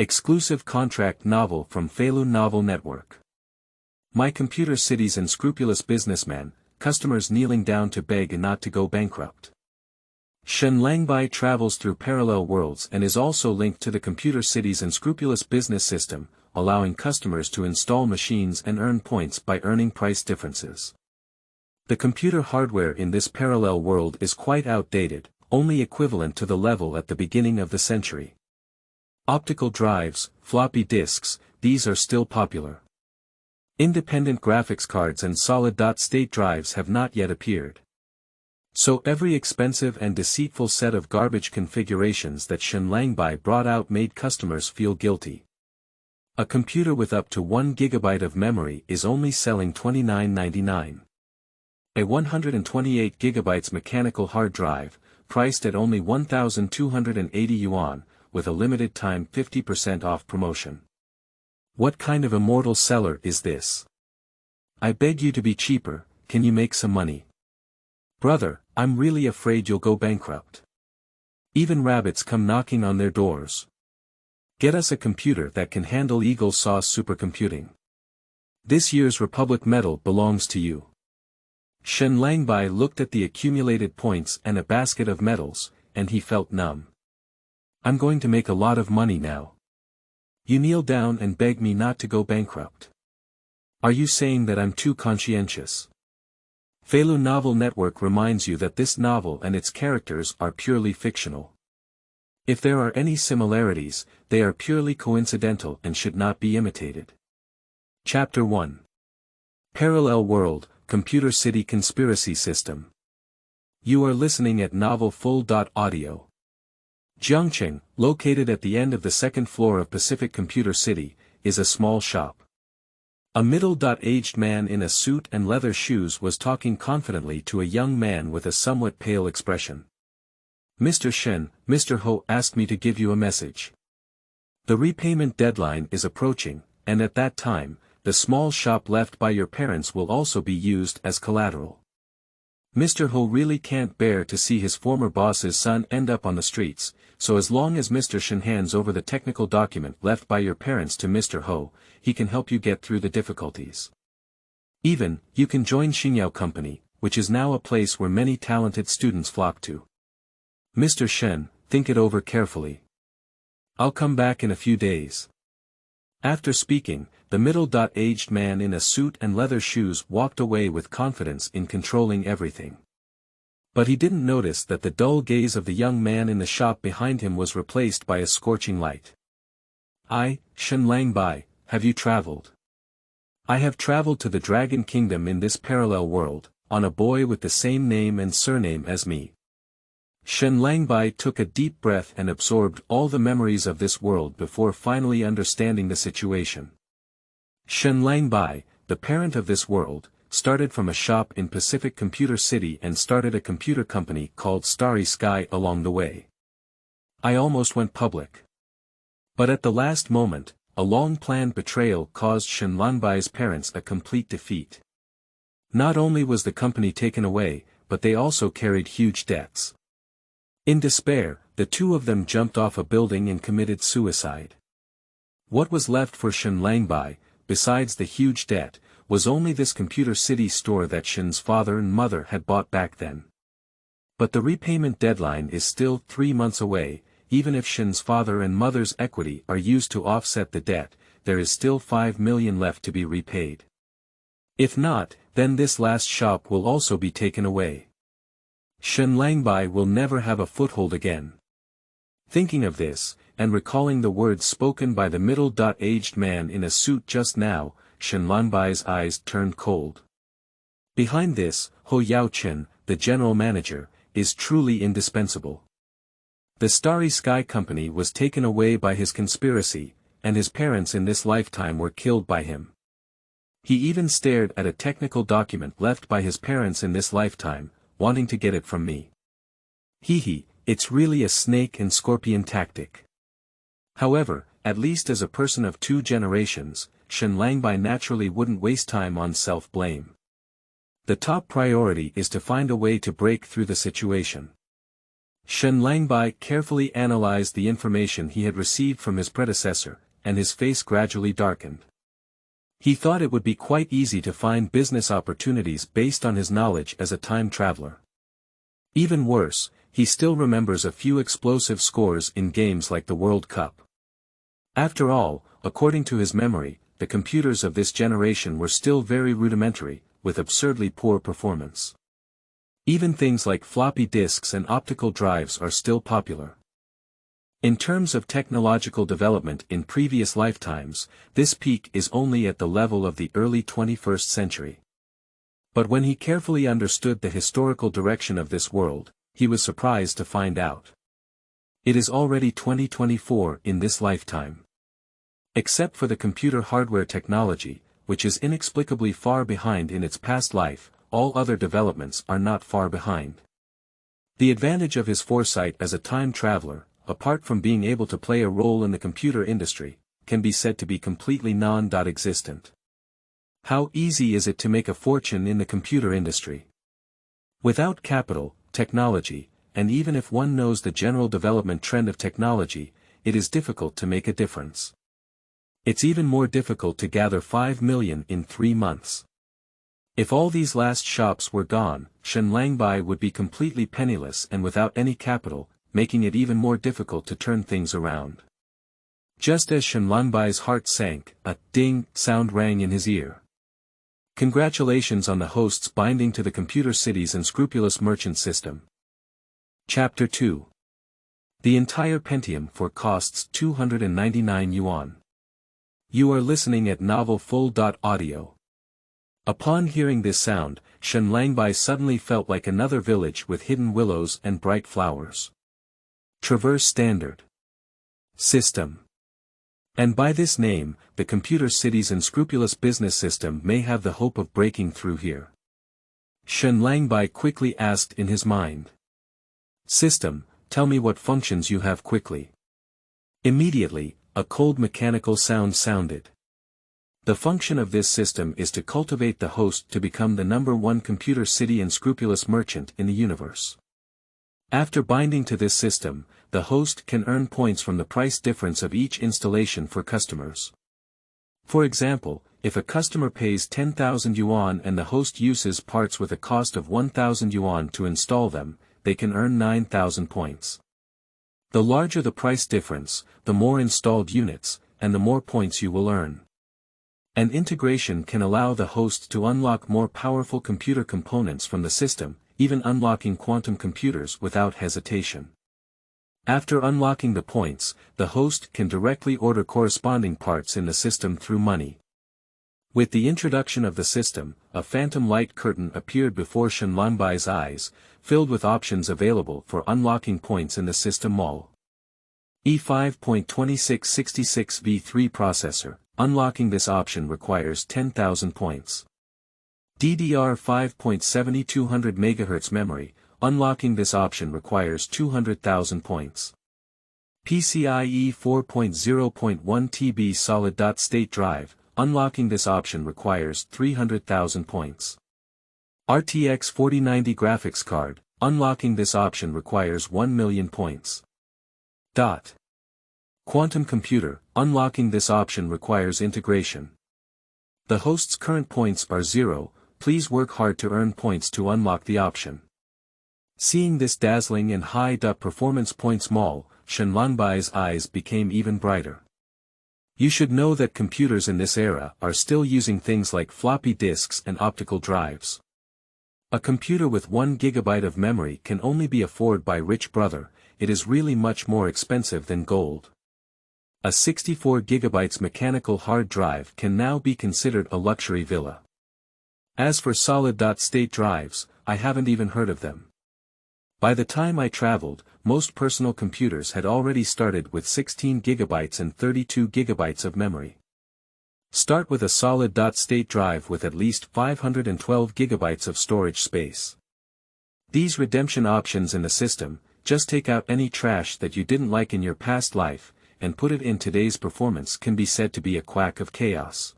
Exclusive contract novel from Falun Novel Network. My Computer City's unscrupulous businessman, customers kneeling down to beg not to go bankrupt. Shen Langbai travels through parallel worlds and is also linked to the Computer City's unscrupulous business system, allowing customers to install machines and earn points by earning price differences. The computer hardware in this parallel world is quite outdated, only equivalent to the level at the beginning of the century. Optical drives, floppy disks, these are still popular. Independent graphics cards and solid-state drives have not yet appeared. So every expensive and deceitful set of garbage configurations that Shen Langbai brought out made customers feel guilty. A computer with up to 1 GB of memory is only selling $29.99. A 128 GB mechanical hard drive, priced at only 1,280 yuan, with a limited time 50% off promotion. What kind of immortal seller is this? I beg you to be cheaper, can you make some money? Brother, I'm really afraid you'll go bankrupt. Even rabbits come knocking on their doors. Get us a computer that can handle Eagle Sauce supercomputing. This year's Republic medal belongs to you. Shen Langbai looked at the accumulated points and a basket of medals, and he felt numb. I'm going to make a lot of money now. You kneel down and beg me not to go bankrupt. Are you saying that I'm too conscientious? Falun Novel Network reminds you that this novel and its characters are purely fictional. If there are any similarities, they are purely coincidental and should not be imitated. Chapter 1. Parallel World, Computer City Conspiracy System. You are listening at novelfull.audio. Jiangcheng, located at the end of the second floor of Pacific Computer City, is a small shop. A middle-aged man in a suit and leather shoes was talking confidently to a young man with a somewhat pale expression. Mr. Shen, Mr. Ho asked me to give you a message. The repayment deadline is approaching, and at that time, the small shop left by your parents will also be used as collateral. Mr. Ho really can't bear to see his former boss's son end up on the streets, so as long as Mr. Shen hands over the technical document left by your parents to Mr. Ho, he can help you get through the difficulties. Even, you can join Xingyao Company, which is now a place where many talented students flock to. Mr. Shen, think it over carefully. I'll come back in a few days. After speaking, the middle-aged man in a suit and leather shoes walked away with confidence in controlling everything. But he didn't notice that the dull gaze of the young man in the shop behind him was replaced by a scorching light. Shen Langbai, have you traveled? I have traveled to the Dragon Kingdom in this parallel world, on a boy with the same name and surname as me. Shen Langbai took a deep breath and absorbed all the memories of this world before finally understanding the situation. Shen Langbai, the parent of this world, started from a shop in Pacific Computer City and started a computer company called Starry Sky along the way. I almost went public. But at the last moment, a long-planned betrayal caused Shen Langbai's parents a complete defeat. Not only was the company taken away, but they also carried huge debts. In despair, the two of them jumped off a building and committed suicide. What was left for Shen Langbai, besides the huge debt, was only this Computer City store that Shen's father and mother had bought back then. But the repayment deadline is still 3 months away. Even if Shen's father and mother's equity are used to offset the debt, there is still 5 million left to be repaid. If not, then this last shop will also be taken away. Shen Langbai will never have a foothold again. Thinking of this, and recalling the words spoken by the middle-aged man in a suit just now, Shen Langbai's eyes turned cold. Behind this, Ho Yaochen, the general manager, is truly indispensable. The Starry Sky Company was taken away by his conspiracy, and his parents in this lifetime were killed by him. He even stared at a technical document left by his parents in this lifetime, wanting to get it from me. It's really a snake and scorpion tactic. However, at least as a person of 2 generations, Shen Langbai naturally wouldn't waste time on self-blame. The top priority is to find a way to break through the situation. Shen Langbai carefully analyzed the information he had received from his predecessor, and his face gradually darkened. He thought it would be quite easy to find business opportunities based on his knowledge as a time traveler. Even worse, he still remembers a few explosive scores in games like the World Cup. After all, according to his memory, the computers of this generation were still very rudimentary, with absurdly poor performance. Even things like floppy disks and optical drives are still popular. In terms of technological development in previous lifetimes, this peak is only at the level of the early 21st century. But when he carefully understood the historical direction of this world, he was surprised to find out. It is already 2024 in this lifetime. Except for the computer hardware technology, which is inexplicably far behind in its past life, all other developments are not far behind. The advantage of his foresight as a time traveler, apart from being able to play a role in the computer industry, can be said to be completely non-existent. How easy is it to make a fortune in the computer industry? Without capital, technology, and even if one knows the general development trend of technology, it is difficult to make a difference. It's even more difficult to gather 5 million in 3 months. If all these last shops were gone, Shen Langbai would be completely penniless and without any capital, making it even more difficult to turn things around. Just as Shen Langbai's heart sank, a ding sound rang in his ear. Congratulations on the host's binding to the Computer City's Unscrupulous merchant system. Chapter 2. The entire Pentium for costs 299 yuan. You are listening at novelfull.audio. Upon hearing this sound, Shen Langbai suddenly felt like another village with hidden willows and bright flowers. Traverse Standard System. And by this name, the Computer City's Unscrupulous business system may have the hope of breaking through here. Shen Langbai quickly asked in his mind. System, tell me what functions you have quickly. Immediately, a cold mechanical sound sounded. The function of this system is to cultivate the host to become the #1 Computer City Unscrupulous merchant in the universe. After binding to this system, the host can earn points from the price difference of each installation for customers. For example, if a customer pays 10,000 yuan and the host uses parts with a cost of 1,000 yuan to install them, they can earn 9,000 points. The larger the price difference, the more installed units, and the more points you will earn. An integration can allow the host to unlock more powerful computer components from the system, even unlocking quantum computers without hesitation. After unlocking the points, the host can directly order corresponding parts in the system through money. With the introduction of the system, a phantom light curtain appeared before Shen Lanbai's eyes, filled with options available for unlocking points in the system mall. EP1-10 processor, unlocking this option requires 10,000 points. DDR5 7200 MHz memory, unlocking this option requires 200,000 points. PCIe 4.0.1 TB solid-state drive, unlocking this option requires 300,000 points. RTX 4090 graphics card, unlocking this option requires 1 million points. Quantum computer, unlocking this option requires integration. The host's current points are 0, please work hard to earn points to unlock the option. Seeing this dazzling and high-performance points mall, Shen Lanbai's eyes became even brighter. You should know that computers in this era are still using things like floppy disks and optical drives. A computer with 1 GB of memory can only be afforded by rich brother, it is really much more expensive than gold. A 64 GB mechanical hard drive can now be considered a luxury villa. As for solid-state drives, I haven't even heard of them. By the time I traveled, most personal computers had already started with 16 GB and 32 GB of memory. Start with a solid-state drive with at least 512 GB of storage space. These redemption options in the system, just take out any trash that you didn't like in your past life, and put it in today's performance can be said to be a quack of chaos.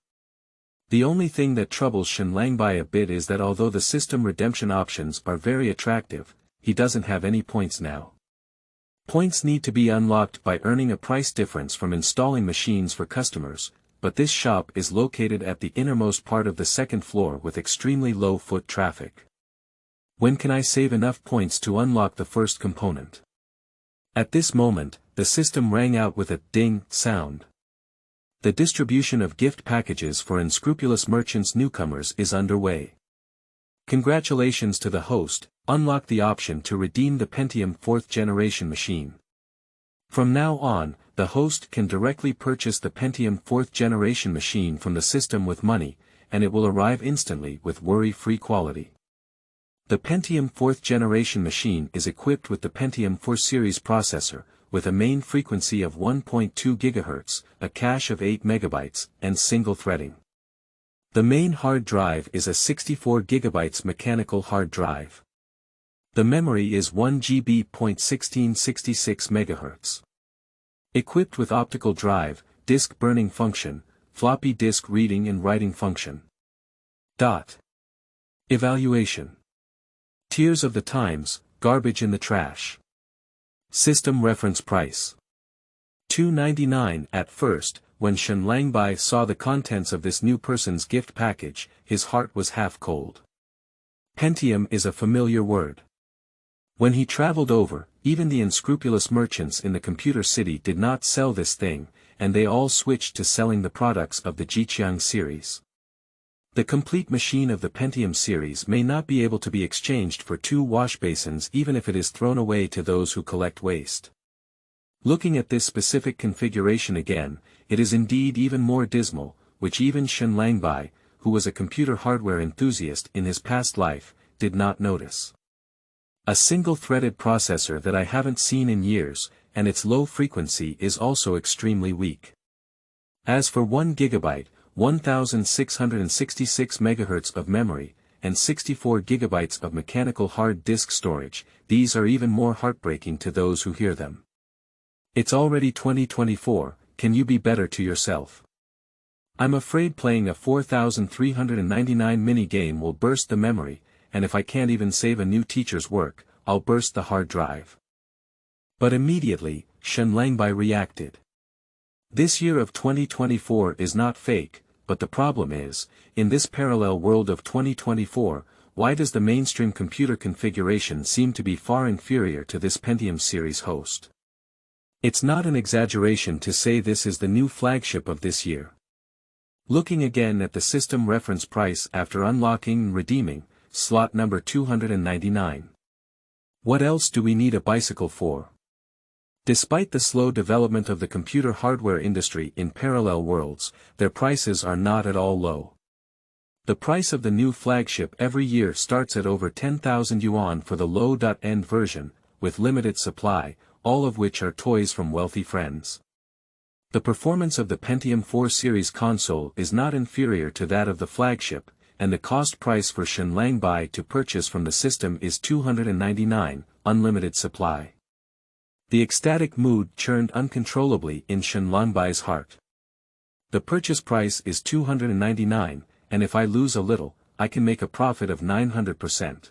The only thing that troubles Shen Langbai a bit is that although the system redemption options are very attractive, he doesn't have any points now. Points need to be unlocked by earning a price difference from installing machines for customers, but this shop is located at the innermost part of the second floor with extremely low foot traffic. When can I save enough points to unlock the first component? At this moment, the system rang out with a ding sound. The distribution of gift packages for unscrupulous merchants newcomers is underway. Congratulations to the host, unlock the option to redeem the Pentium 4th generation machine. From now on, the host can directly purchase the Pentium 4th generation machine from the system with money, and it will arrive instantly with worry-free quality. The Pentium 4th generation machine is equipped with the Pentium 4 series processor, with a main frequency of 1.2 GHz, a cache of 8 MB, and single threading. The main hard drive is a 64 GB mechanical hard drive. The memory is 1 GB. 1666 MHz. Equipped with optical drive, disk burning function, floppy disk reading and writing function. Evaluation. Tears of the times, garbage in the trash. System reference price. $2.99 at first. When Shen Langbai saw the contents of this new person's gift package, his heart was half cold. Pentium is a familiar word. When he traveled over, even the unscrupulous merchants in the computer city did not sell this thing, and they all switched to selling the products of the Jiqiang series. The complete machine of the Pentium series may not be able to be exchanged for 2 wash basins even if it is thrown away to those who collect waste. Looking at this specific configuration again, it is indeed even more dismal, which even Shen Langbai, who was a computer hardware enthusiast in his past life, did not notice. A single-threaded processor that I haven't seen in years, and its low frequency is also extremely weak. As for 1 GB, 1666 MHz of memory, and 64 GB of mechanical hard disk storage, these are even more heartbreaking to those who hear them. It's already 2024, can you be better to yourself? I'm afraid playing a 4399 mini-game will burst the memory, and if I can't even save a new teacher's work, I'll burst the hard drive. But immediately, Shen Langbai reacted. This year of 2024 is not fake, but the problem is, in this parallel world of 2024, why does the mainstream computer configuration seem to be far inferior to this Pentium series host? It's not an exaggeration to say this is the new flagship of this year. Looking again at the system reference price after unlocking and redeeming, slot number 299. What else do we need a bicycle for? Despite the slow development of the computer hardware industry in parallel worlds, their prices are not at all low. The price of the new flagship every year starts at over 10,000 yuan for the low-end version, with limited supply, all of which are toys from wealthy friends. The performance of the Pentium 4 series console is not inferior to that of the flagship, and the cost price for Shen Langbai to purchase from the system is 299, unlimited supply. The ecstatic mood churned uncontrollably in Shen Langbai's heart. The purchase price is 299, and if I lose a little, I can make a profit of 900%.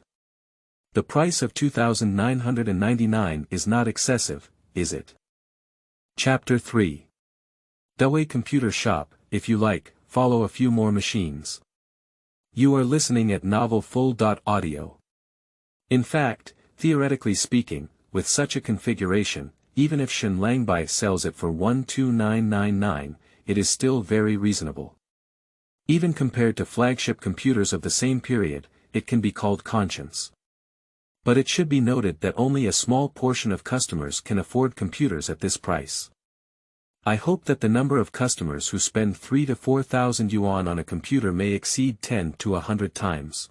The price of 2,999 is not excessive, is it? Chapter 3. Dawei Computer Shop. If you like, follow a few more machines. You are listening at Novel Full. Audio. In fact, theoretically speaking, with such a configuration, even if Shen Langbai sells it for 12999, it is still very reasonable. Even compared to flagship computers of the same period, it can be called conscience. But it should be noted that only a small portion of customers can afford computers at this price. I hope that the number of customers who spend 3,000 to 4,000 yuan on a computer may exceed 10 to 100 times.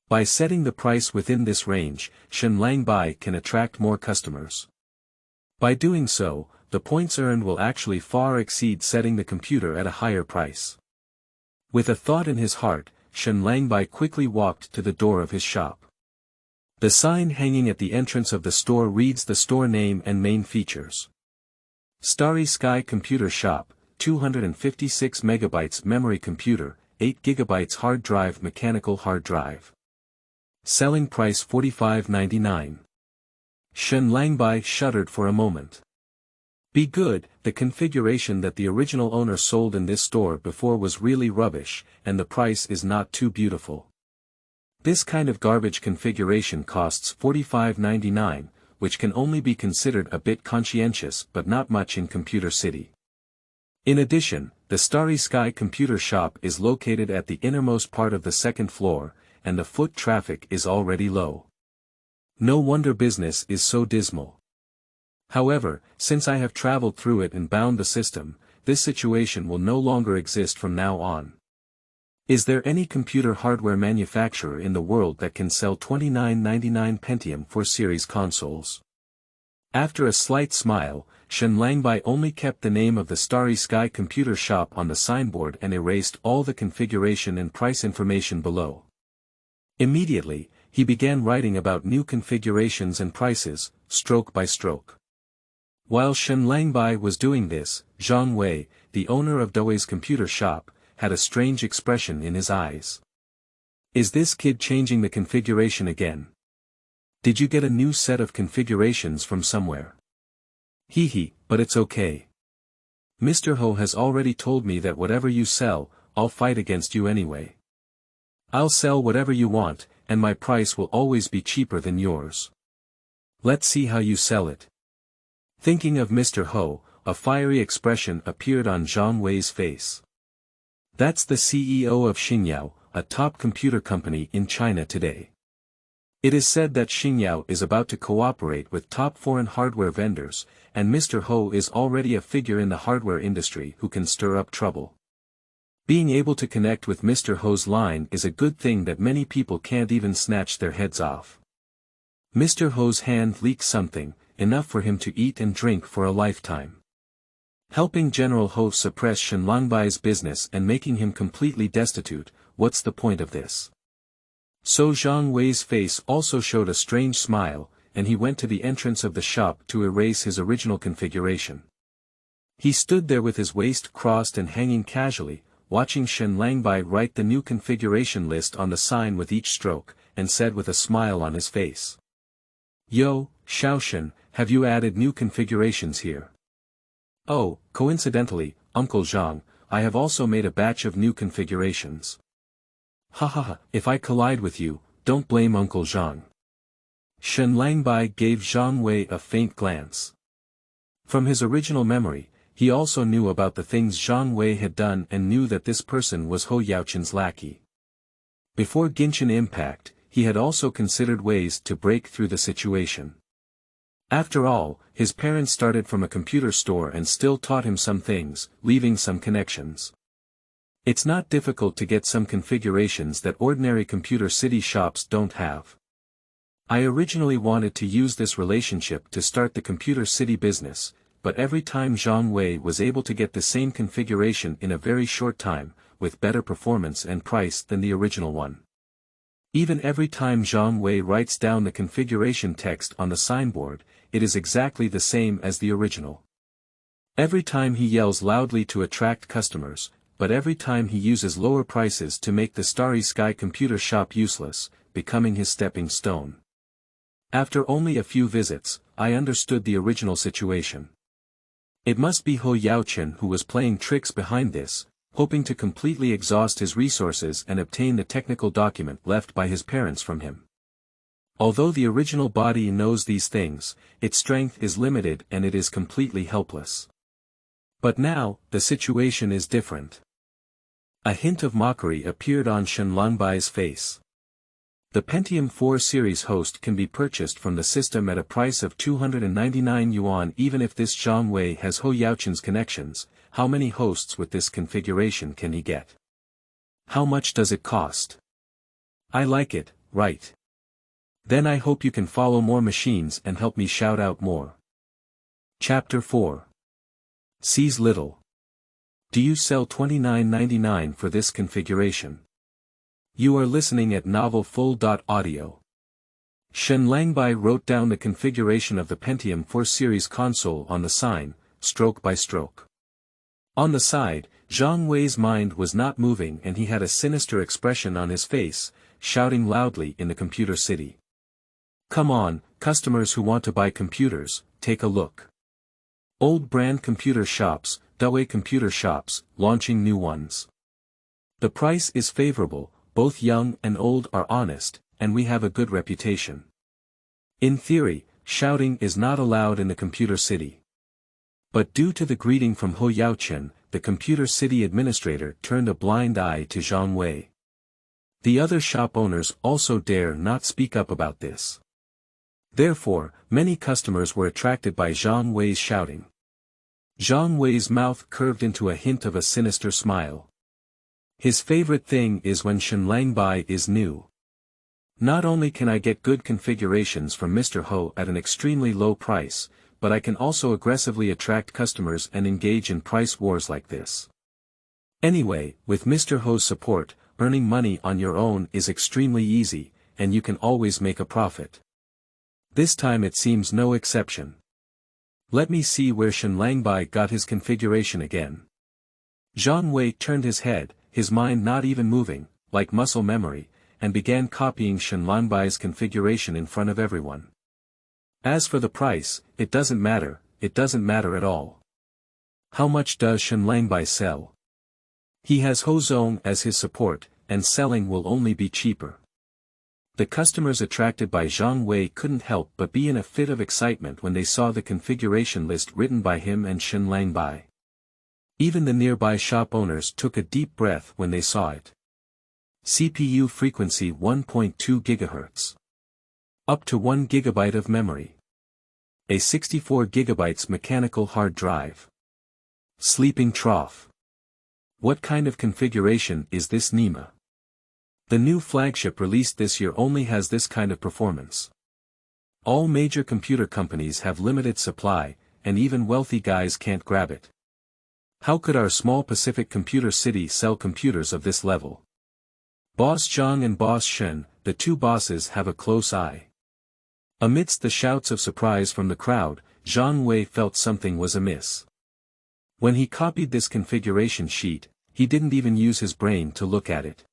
By setting the price within this range, Shen Langbai can attract more customers. By doing so, the points earned will actually far exceed setting the computer at a higher price. With a thought in his heart, Shen Langbai quickly walked to the door of his shop. The sign hanging at the entrance of the store reads the store name and main features. Starry Sky Computer Shop, 256 MB memory computer, 8 GB hard drive mechanical hard drive. Selling price $45.99. Shen Langbai shuddered for a moment. Be good, the configuration that the original owner sold in this store before was really rubbish, and the price is not too beautiful. This kind of garbage configuration costs $45.99, which can only be considered a bit conscientious but not much in Computer City. In addition, the Starry Sky Computer Shop is located at the innermost part of the second floor, and the foot traffic is already low. No wonder business is so dismal. However, since I have traveled through it and bound the system, this situation will no longer exist from now on. Is there any computer hardware manufacturer in the world that can sell $29.99 Pentium 4 series consoles? After a slight smile, Shen Langbai only kept the name of the Starry Sky Computer Shop on the signboard and erased all the configuration and price information below. Immediately, he began writing about new configurations and prices, stroke by stroke. While Shen Langbai was doing this, Zhang Wei, the owner of Dawei's computer shop, had a strange expression in his eyes. Is this kid changing the configuration again? Did you get a new set of configurations from somewhere? Hee, but it's okay. Mr. Ho has already told me that whatever you sell, I'll fight against you anyway. I'll sell whatever you want, and my price will always be cheaper than yours. Let's see how you sell it. Thinking of Mr. Ho, a fiery expression appeared on Zhang Wei's face. That's the CEO of Xingyao, a top computer company in China today. It is said that Xingyao is about to cooperate with top foreign hardware vendors, and Mr. Ho is already a figure in the hardware industry who can stir up trouble. Being able to connect with Mr. Ho's line is a good thing that many people can't even snatch their heads off. Mr. Ho's hand leaked something, enough for him to eat and drink for a lifetime. Helping General Ho suppress Shen Langbai's business and making him completely destitute, what's the point of this? So Zhang Wei's face also showed a strange smile, and he went to the entrance of the shop to erase his original configuration. He stood there with his waist crossed and hanging casually, watching Shen Langbai write the new configuration list on the sign with each stroke, and said with a smile on his face. Yo, Xiaoshen, have you added new configurations here? Oh, coincidentally, Uncle Zhang, I have also made a batch of new configurations. Ha, if I collide with you, don't blame Uncle Zhang. Shen Langbai gave Zhang Wei a faint glance. From his original memory, he also knew about the things Zhang Wei had done and knew that this person was Ho Yaoqin's lackey. Before Genshin Impact, he had also considered ways to break through the situation. After all, his parents started from a computer store and still taught him some things, leaving some connections. It's not difficult to get some configurations that ordinary Computer City shops don't have. I originally wanted to use this relationship to start the Computer City business, but every time Zhang Wei was able to get the same configuration in a very short time, with better performance and price than the original one. Even every time Zhang Wei writes down the configuration text on the signboard, it is exactly the same as the original. Every time he yells loudly to attract customers, but every time he uses lower prices to make the Starry Sky Computer Shop useless, becoming his stepping stone. After only a few visits, I understood the original situation. It must be Ho Yaoqin who was playing tricks behind this, hoping to completely exhaust his resources and obtain the technical document left by his parents from him. Although the original body knows these things, its strength is limited and it is completely helpless. But now, the situation is different. A hint of mockery appeared on Shen Langbai's face. The Pentium 4 series host can be purchased from the system at a price of 299 yuan even if this Zhang Wei has Ho Yaoqin's connections. How many hosts with this configuration can he get? How much does it cost? I like it, right? Then I hope you can follow more machines and help me shout out more. Chapter 4. Sees little. Do you sell $29.99 for this configuration? You are listening at novelfull.audio. Shen Langbai wrote down the configuration of the Pentium 4 series console on the sign, stroke by stroke. On the side, Zhang Wei's mind was not moving and he had a sinister expression on his face, shouting loudly in the computer city. Come on, customers who want to buy computers, take a look. Old brand computer shops, Dawei Computer Shops, launching new ones. The price is favorable, both young and old are honest, and we have a good reputation. In theory, shouting is not allowed in the computer city. But due to the greeting from Ho Yaochen, the computer city administrator turned a blind eye to Zhang Wei. The other shop owners also dare not speak up about this. Therefore, many customers were attracted by Zhang Wei's shouting. Zhang Wei's mouth curved into a hint of a sinister smile. His favorite thing is when Shen Langbai is new. Not only can I get good configurations from Mr. Ho at an extremely low price, but I can also aggressively attract customers and engage in price wars like this. Anyway, with Mr. Ho's support, earning money on your own is extremely easy, and you can always make a profit. This time it seems no exception. Let me see where Shen Langbai got his configuration again. Zhang Wei turned his head, his mind not even moving, like muscle memory, and began copying Shen Langbai's configuration in front of everyone. As for the price, it doesn't matter at all. How much does Shen Langbai sell? He has Ho Zong as his support, and selling will only be cheaper. The customers attracted by Zhang Wei couldn't help but be in a fit of excitement when they saw the configuration list written by him and Shen Langbai. Even the nearby shop owners took a deep breath when they saw it. CPU frequency 1.2 GHz. Up to 1 GB of memory. A 64 GB mechanical hard drive. Sleeping trough. What kind of configuration is this Nima? The new flagship released this year only has this kind of performance. All major computer companies have limited supply, and even wealthy guys can't grab it. How could our small Pacific computer city sell computers of this level? Boss Zhang and Boss Shen, the two bosses, have a close eye. Amidst the shouts of surprise from the crowd, Zhang Wei felt something was amiss. When he copied this configuration sheet, he didn't even use his brain to look at it.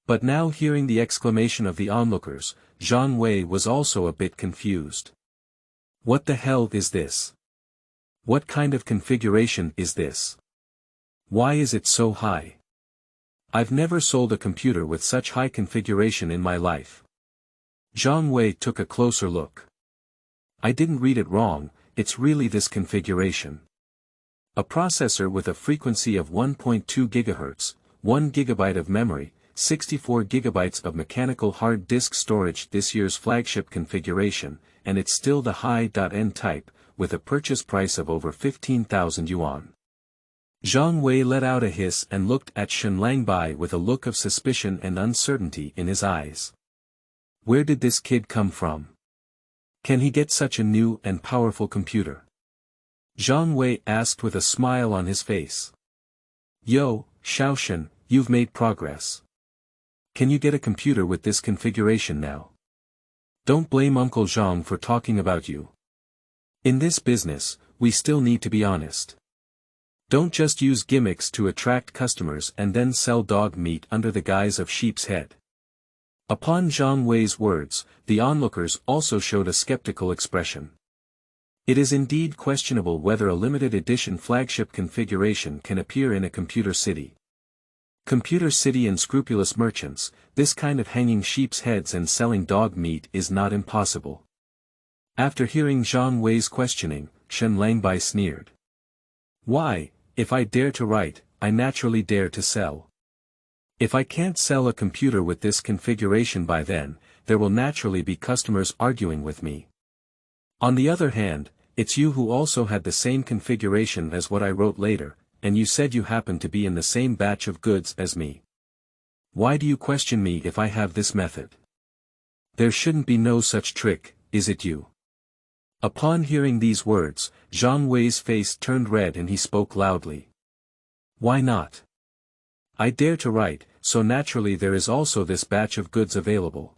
But now hearing the exclamation of the onlookers, Zhang Wei was also a bit confused. What the hell is this? What kind of configuration is this? Why is it so high? I've never sold a computer with such high configuration in my life. Zhang Wei took a closer look. I didn't read it wrong, it's really this configuration. A processor with a frequency of 1.2 GHz, 1 GB of memory, 64 GB of mechanical hard disk storage, this year's flagship configuration, and it's still the high-end type, with a purchase price of over 15,000 yuan. Zhang Wei let out a hiss and looked at Shen Langbai with a look of suspicion and uncertainty in his eyes. Where did this kid come from? Can he get such a new and powerful computer? Zhang Wei asked with a smile on his face. Yo, Xiaoshen, you've made progress. Can you get a computer with this configuration now? Don't blame Uncle Zhang for talking about you. In this business, we still need to be honest. Don't just use gimmicks to attract customers and then sell dog meat under the guise of sheep's head. Upon Zhang Wei's words, the onlookers also showed a skeptical expression. It is indeed questionable whether a limited edition flagship configuration can appear in a computer city. Computer city unscrupulous merchants, this kind of hanging sheep's heads and selling dog meat is not impossible. After hearing Zhang Wei's questioning, Shen Langbai sneered. Why, if I dare to write, I naturally dare to sell. If I can't sell a computer with this configuration by then, there will naturally be customers arguing with me. On the other hand, it's you who also had the same configuration as what I wrote later, and you said you happen to be in the same batch of goods as me. Why do you question me if I have this method? There shouldn't be no such trick, is it you? Upon hearing these words, Zhang Wei's face turned red and he spoke loudly. Why not? I dare to write, so naturally there is also this batch of goods available.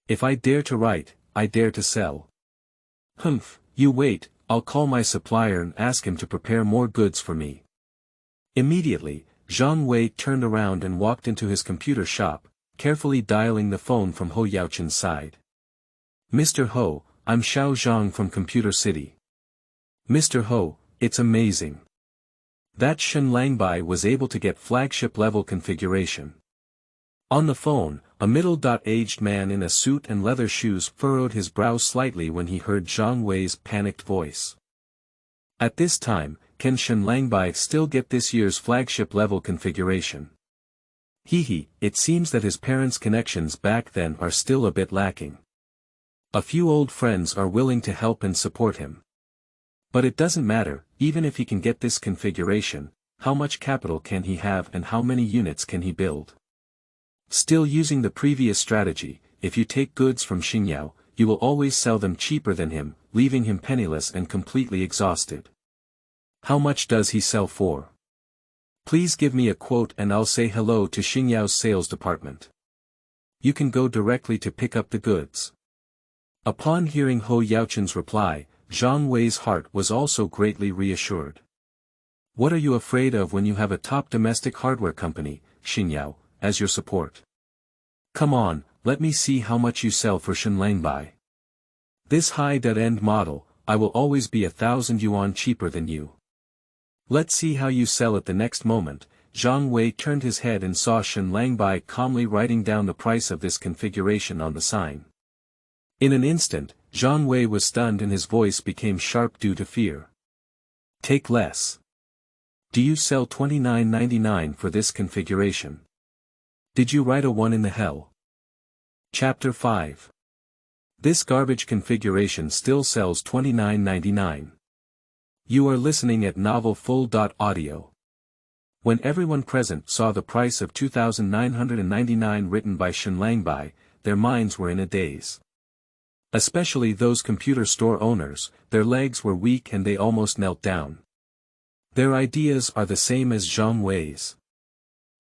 If I dare to write, I dare to sell. Humph, you wait, I'll call my supplier and ask him to prepare more goods for me. Immediately, Zhang Wei turned around and walked into his computer shop, carefully dialing the phone from Ho Yaochen's side. Mr. Ho, I'm Xiao Zhang from Computer City. Mr. Ho, it's amazing. That Shen Langbai was able to get flagship-level configuration. On the phone, a middle-aged man in a suit and leather shoes furrowed his brow slightly when he heard Zhang Wei's panicked voice. At this time, can Shen Langbai still get this year's flagship-level configuration? It seems that his parents' connections back then are still a bit lacking. A few old friends are willing to help and support him. But it doesn't matter, even if he can get this configuration, how much capital can he have and how many units can he build? Still using the previous strategy, if you take goods from Xingyao, you will always sell them cheaper than him, leaving him penniless and completely exhausted. How much does he sell for? Please give me a quote and I'll say hello to Xingyao's sales department. You can go directly to pick up the goods. Upon hearing Ho Yaochun's reply, Zhang Wei's heart was also greatly reassured. What are you afraid of when you have a top domestic hardware company, Xingyao, as your support? Come on, let me see how much you sell for Shen Langbai. This high-end model, I will always be 1,000 yuan cheaper than you. Let's see how you sell it. The next moment, Zhang Wei turned his head and saw Shen Langbai calmly writing down the price of this configuration on the sign. In an instant, Zhang Wei was stunned and his voice became sharp due to fear. Take less. Do you sell 29.99 for this configuration? Did you write a 1 in the hell? Chapter 5. This garbage configuration still sells 29.99. You are listening at Novel Full.audio. When everyone present saw the price of 2,999 written by Shen Langbai, their minds were in a daze. Especially those computer store owners, their legs were weak and they almost knelt down. Their ideas are the same as Zhang Wei's.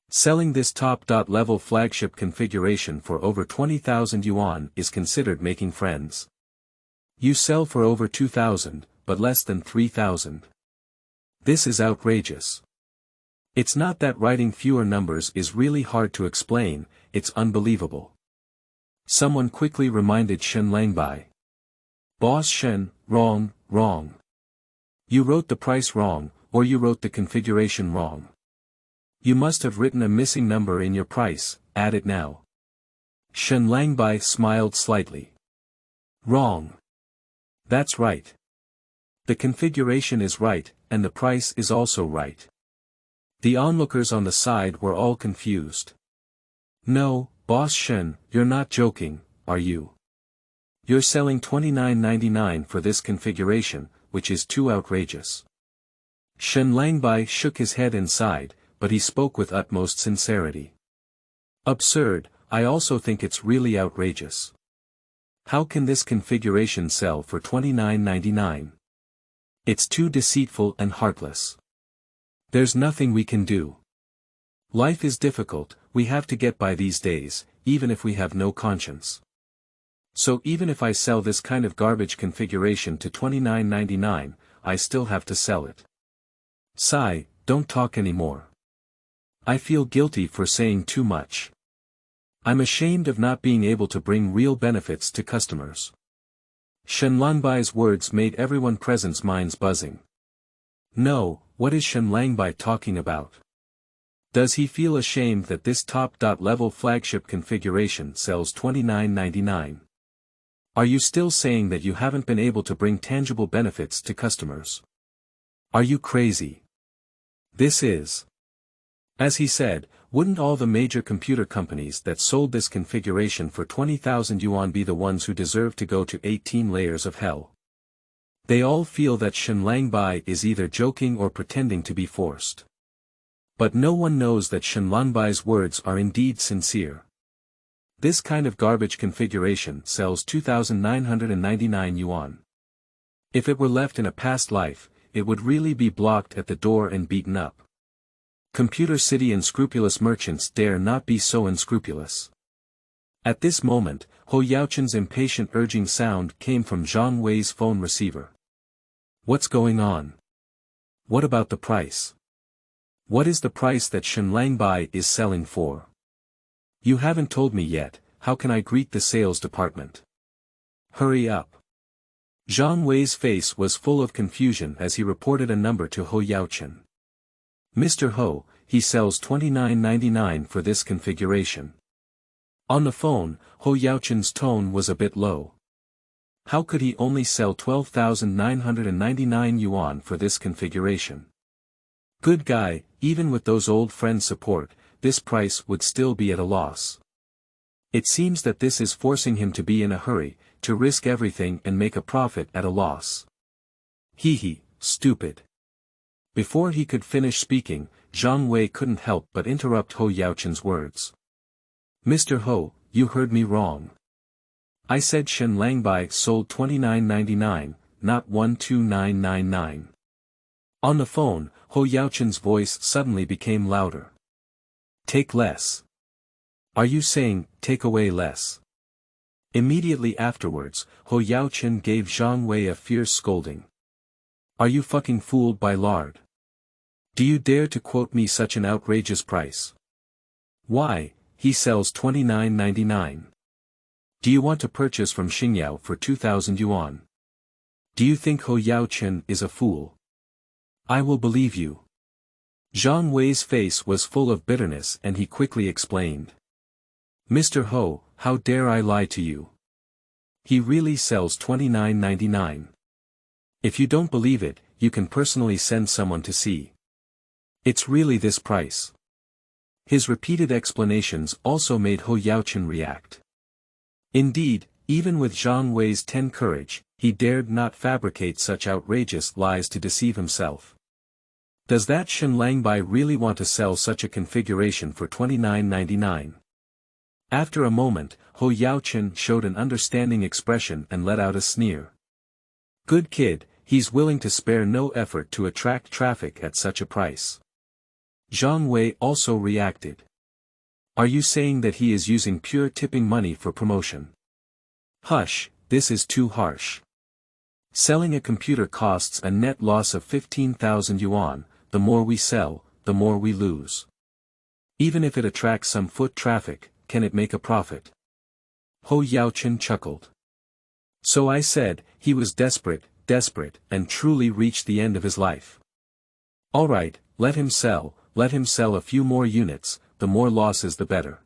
Selling this top-level flagship configuration for over 20,000 yuan is considered making friends. You sell for over 2,000, but less than 3,000. This is outrageous. It's not that writing fewer numbers is really hard to explain, it's unbelievable. Someone quickly reminded Shen Langbai. Boss Shen, wrong. You wrote the price wrong, or you wrote the configuration wrong. You must have written a missing number in your price, add it now. Shen Langbai smiled slightly. Wrong. That's right. The configuration is right, and the price is also right. The onlookers on the side were all confused. No, Boss Shen, you're not joking, are you? You're selling 29.99 for this configuration, which is too outrageous. Shen Langbai shook his head and sighed, but he spoke with utmost sincerity. Absurd, I also think it's really outrageous. How can this configuration sell for 29.99? It's too deceitful and heartless. There's nothing we can do. Life is difficult, we have to get by these days, even if we have no conscience. So even if I sell this kind of garbage configuration to 29.99, I still have to sell it. Sigh, don't talk anymore. I feel guilty for saying too much. I'm ashamed of not being able to bring real benefits to customers. Shen Langbai's words made everyone present's minds buzzing. No, what is Shen Langbai talking about? Does he feel ashamed that this top-level flagship configuration sells 29.99? Are you still saying that you haven't been able to bring tangible benefits to customers? Are you crazy? This is. As he said, wouldn't all the major computer companies that sold this configuration for 20,000 yuan be the ones who deserve to go to 18 layers of hell? They all feel that Shen Langbai is either joking or pretending to be forced. But no one knows that Shen Langbai's words are indeed sincere. This kind of garbage configuration sells 2,999 yuan. If it were left in a past life, it would really be blocked at the door and beaten up. Computer City unscrupulous merchants dare not be so unscrupulous. At this moment, Ho Yaochun's impatient urging sound came from Zhang Wei's phone receiver. What's going on? What about the price? What is the price that Shen Langbai is selling for? You haven't told me yet, how can I greet the sales department? Hurry up. Zhang Wei's face was full of confusion as he reported a number to Ho Yaochen. Mr. Ho, he sells $29.99 for this configuration. On the phone, Ho Yaochen's tone was a bit low. How could he only sell 12,999 yuan for this configuration? Good guy, even with those old friends' support, this price would still be at a loss. It seems that this is forcing him to be in a hurry, to risk everything and make a profit at a loss. Hee, stupid. Before he could finish speaking, Zhang Wei couldn't help but interrupt Ho Yaochen's words. Mr. Ho, you heard me wrong. I said Shen Langbai sold $29.99, not $129.99. On the phone, Ho Yaochen's voice suddenly became louder. Take less. Are you saying, take away less? Immediately afterwards, Ho Yaochen gave Zhang Wei a fierce scolding. Are you fucking fooled by lard? Do you dare to quote me such an outrageous price? Why, he sells $29.99. Do you want to purchase from Xingyao for 2,000 yuan? Do you think Ho Yaochen is a fool? I will believe you. Zhang Wei's face was full of bitterness and he quickly explained. Mr. Ho, how dare I lie to you? He really sells $29.99. If you don't believe it, you can personally send someone to see. It's really this price. His repeated explanations also made Ho Yaochen react. Indeed, even with Zhang Wei's 10 courage, he dared not fabricate such outrageous lies to deceive himself. Does that Shen Langbai really want to sell such a configuration for $29.99? After a moment, Ho Yaochen showed an understanding expression and let out a sneer. Good kid, he's willing to spare no effort to attract traffic at such a price. Zhang Wei also reacted. Are you saying that he is using pure tipping money for promotion? Hush, this is too harsh. Selling a computer costs a net loss of 15,000 yuan, the more we sell, the more we lose. Even if it attracts some foot traffic, can it make a profit? Ho Yaochen chuckled. So I said, he was desperate, and truly reached the end of his life. Alright, let him sell a few more units, the more losses the better.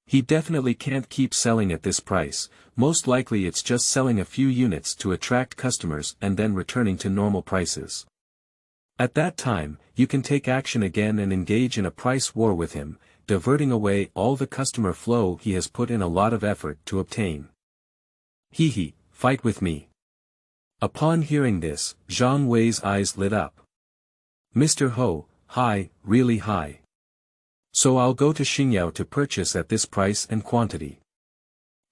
He definitely can't keep selling at this price, most likely it's just selling a few units to attract customers and then returning to normal prices. At that time, you can take action again and engage in a price war with him, diverting away all the customer flow he has put in a lot of effort to obtain. Hee, fight with me. Upon hearing this, Zhang Wei's eyes lit up. Mr. Ho, high, really high. So I'll go to Xingyao to purchase at this price and quantity.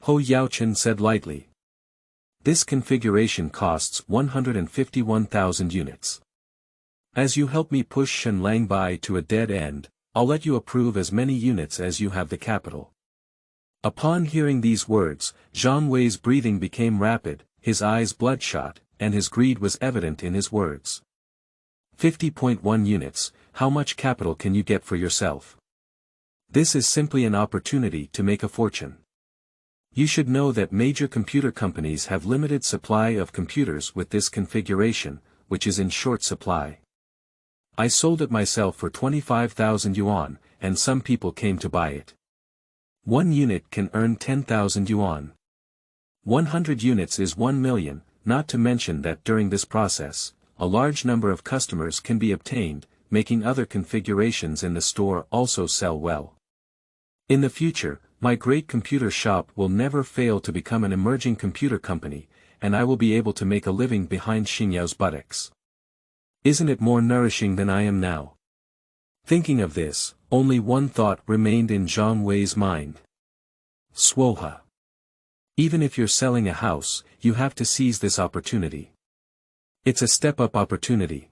Ho Yaochen said lightly. This configuration costs 151,000 units. As you help me push Shen Langbai to a dead end, I'll let you approve as many units as you have the capital. Upon hearing these words, Zhang Wei's breathing became rapid, his eyes bloodshot, and his greed was evident in his words. 50.1 units, how much capital can you get for yourself? This is simply an opportunity to make a fortune. You should know that major computer companies have limited supply of computers with this configuration, which is in short supply. I sold it myself for 25,000 yuan, and some people came to buy it. One unit can earn 10,000 yuan. 100 units is 1 million, not to mention that during this process, a large number of customers can be obtained, making other configurations in the store also sell well. In the future, my great computer shop will never fail to become an emerging computer company, and I will be able to make a living behind Xingyao's buttocks. Isn't it more nourishing than I am now? Thinking of this, only one thought remained in Zhang Wei's mind. Swoha. Even if you're selling a house, you have to seize this opportunity. It's a step-up opportunity.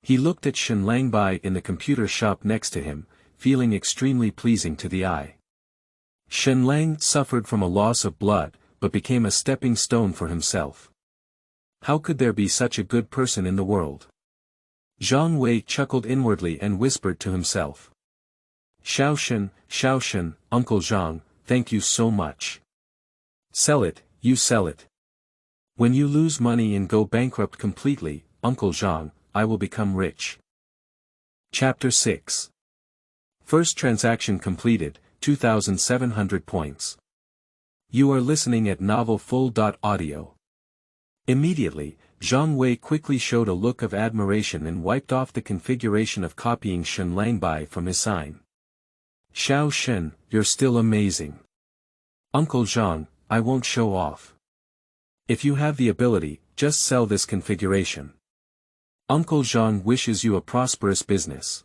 He looked at Shen Langbai in the computer shop next to him, feeling extremely pleasing to the eye. Shen Lang suffered from a loss of blood, but became a stepping stone for himself. How could there be such a good person in the world? Zhang Wei chuckled inwardly and whispered to himself. Xiao Shen, Uncle Zhang, thank you so much. Sell it, you sell it. When you lose money and go bankrupt completely, Uncle Zhang, I will become rich. Chapter 6. First transaction completed, 2,700 points. You are listening at Novel Full.audio. Immediately, Zhang Wei quickly showed a look of admiration and wiped off the configuration of copying Shen Langbai from his sign. Xiao Shen, you're still amazing. Uncle Zhang, I won't show off. If you have the ability, just sell this configuration. Uncle Zhang wishes you a prosperous business.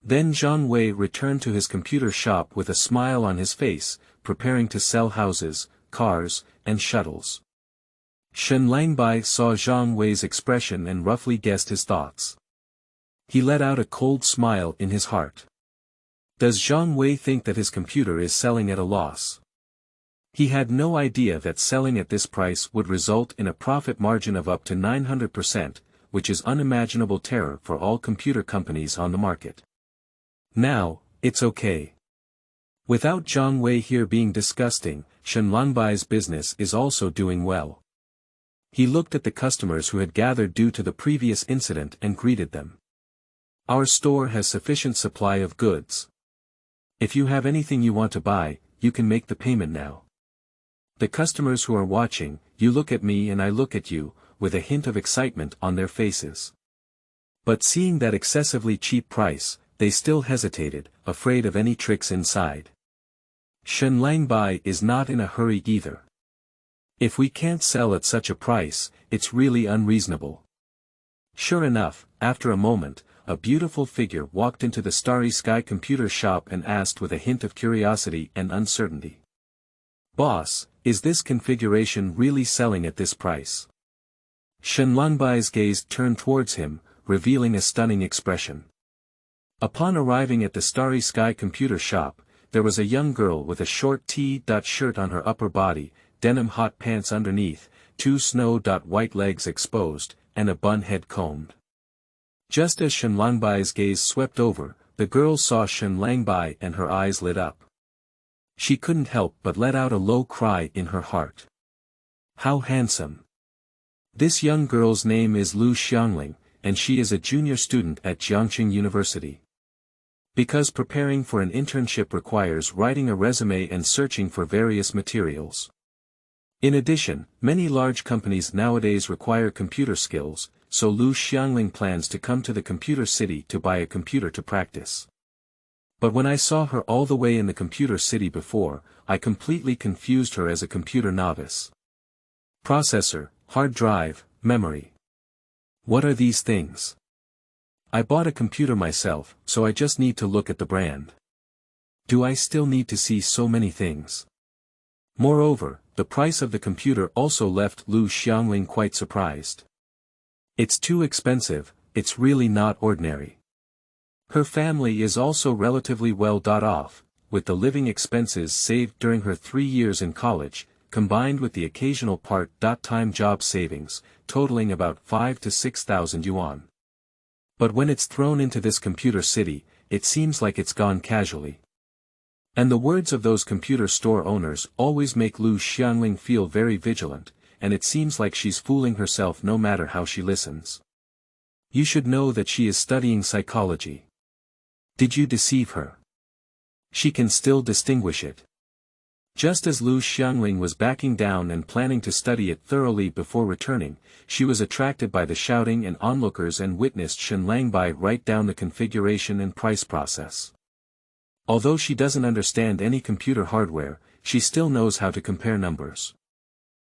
Then Zhang Wei returned to his computer shop with a smile on his face, preparing to sell houses, cars, and shuttles. Shen Langbai saw Zhang Wei's expression and roughly guessed his thoughts. He let out a cold smile in his heart. Does Zhang Wei think that his computer is selling at a loss? He had no idea that selling at this price would result in a profit margin of up to 900%, which is unimaginable terror for all computer companies on the market. Now, it's okay. Without Zhang Wei here being disgusting, Shen Langbai's business is also doing well. He looked at the customers who had gathered due to the previous incident and greeted them. Our store has sufficient supply of goods. If you have anything you want to buy, you can make the payment now. The customers who are watching, you look at me and I look at you, with a hint of excitement on their faces. But seeing that excessively cheap price, they still hesitated, afraid of any tricks inside. Shen Langbai is not in a hurry either. If we can't sell at such a price, it's really unreasonable. Sure enough, after a moment, a beautiful figure walked into the Starry Sky Computer Shop and asked with a hint of curiosity and uncertainty. Boss, is this configuration really selling at this price? Shen Langbai's gaze turned towards him, revealing a stunning expression. Upon arriving at the Starry Sky Computer Shop, there was a young girl with a short T-shirt on her upper body, denim hot pants underneath, two snow-white legs exposed, and a bun head combed. Just as Shen Langbai's gaze swept over, the girl saw Shen Langbai and her eyes lit up. She couldn't help but let out a low cry in her heart. How handsome! This young girl's name is Lu Xiangling, and she is a junior student at Jiangxing University. Because preparing for an internship requires writing a resume and searching for various materials. In addition, many large companies nowadays require computer skills, so Lu Xiangling plans to come to the computer city to buy a computer to practice. But when I saw her all the way in the computer city before, I completely confused her as a computer novice. Processor, hard drive, memory. What are these things? I bought a computer myself, so I just need to look at the brand. Do I still need to see so many things? Moreover, the price of the computer also left Lu Xiangling quite surprised. It's too expensive, it's really not ordinary. Her family is also relatively well off, with the living expenses saved during her 3 years in college, combined with the occasional part-time job savings, totaling about 5,000 to 6,000 yuan. But when it's thrown into this computer city, it seems like it's gone casually. And the words of those computer store owners always make Lu Xiangling feel very vigilant, and it seems like she's fooling herself no matter how she listens. You should know that she is studying psychology. Did you deceive her? She can still distinguish it. Just as Lu Xiangling was backing down and planning to study it thoroughly before returning, she was attracted by the shouting and onlookers and witnessed Shen Langbai write down the configuration and price process. Although she doesn't understand any computer hardware, she still knows how to compare numbers.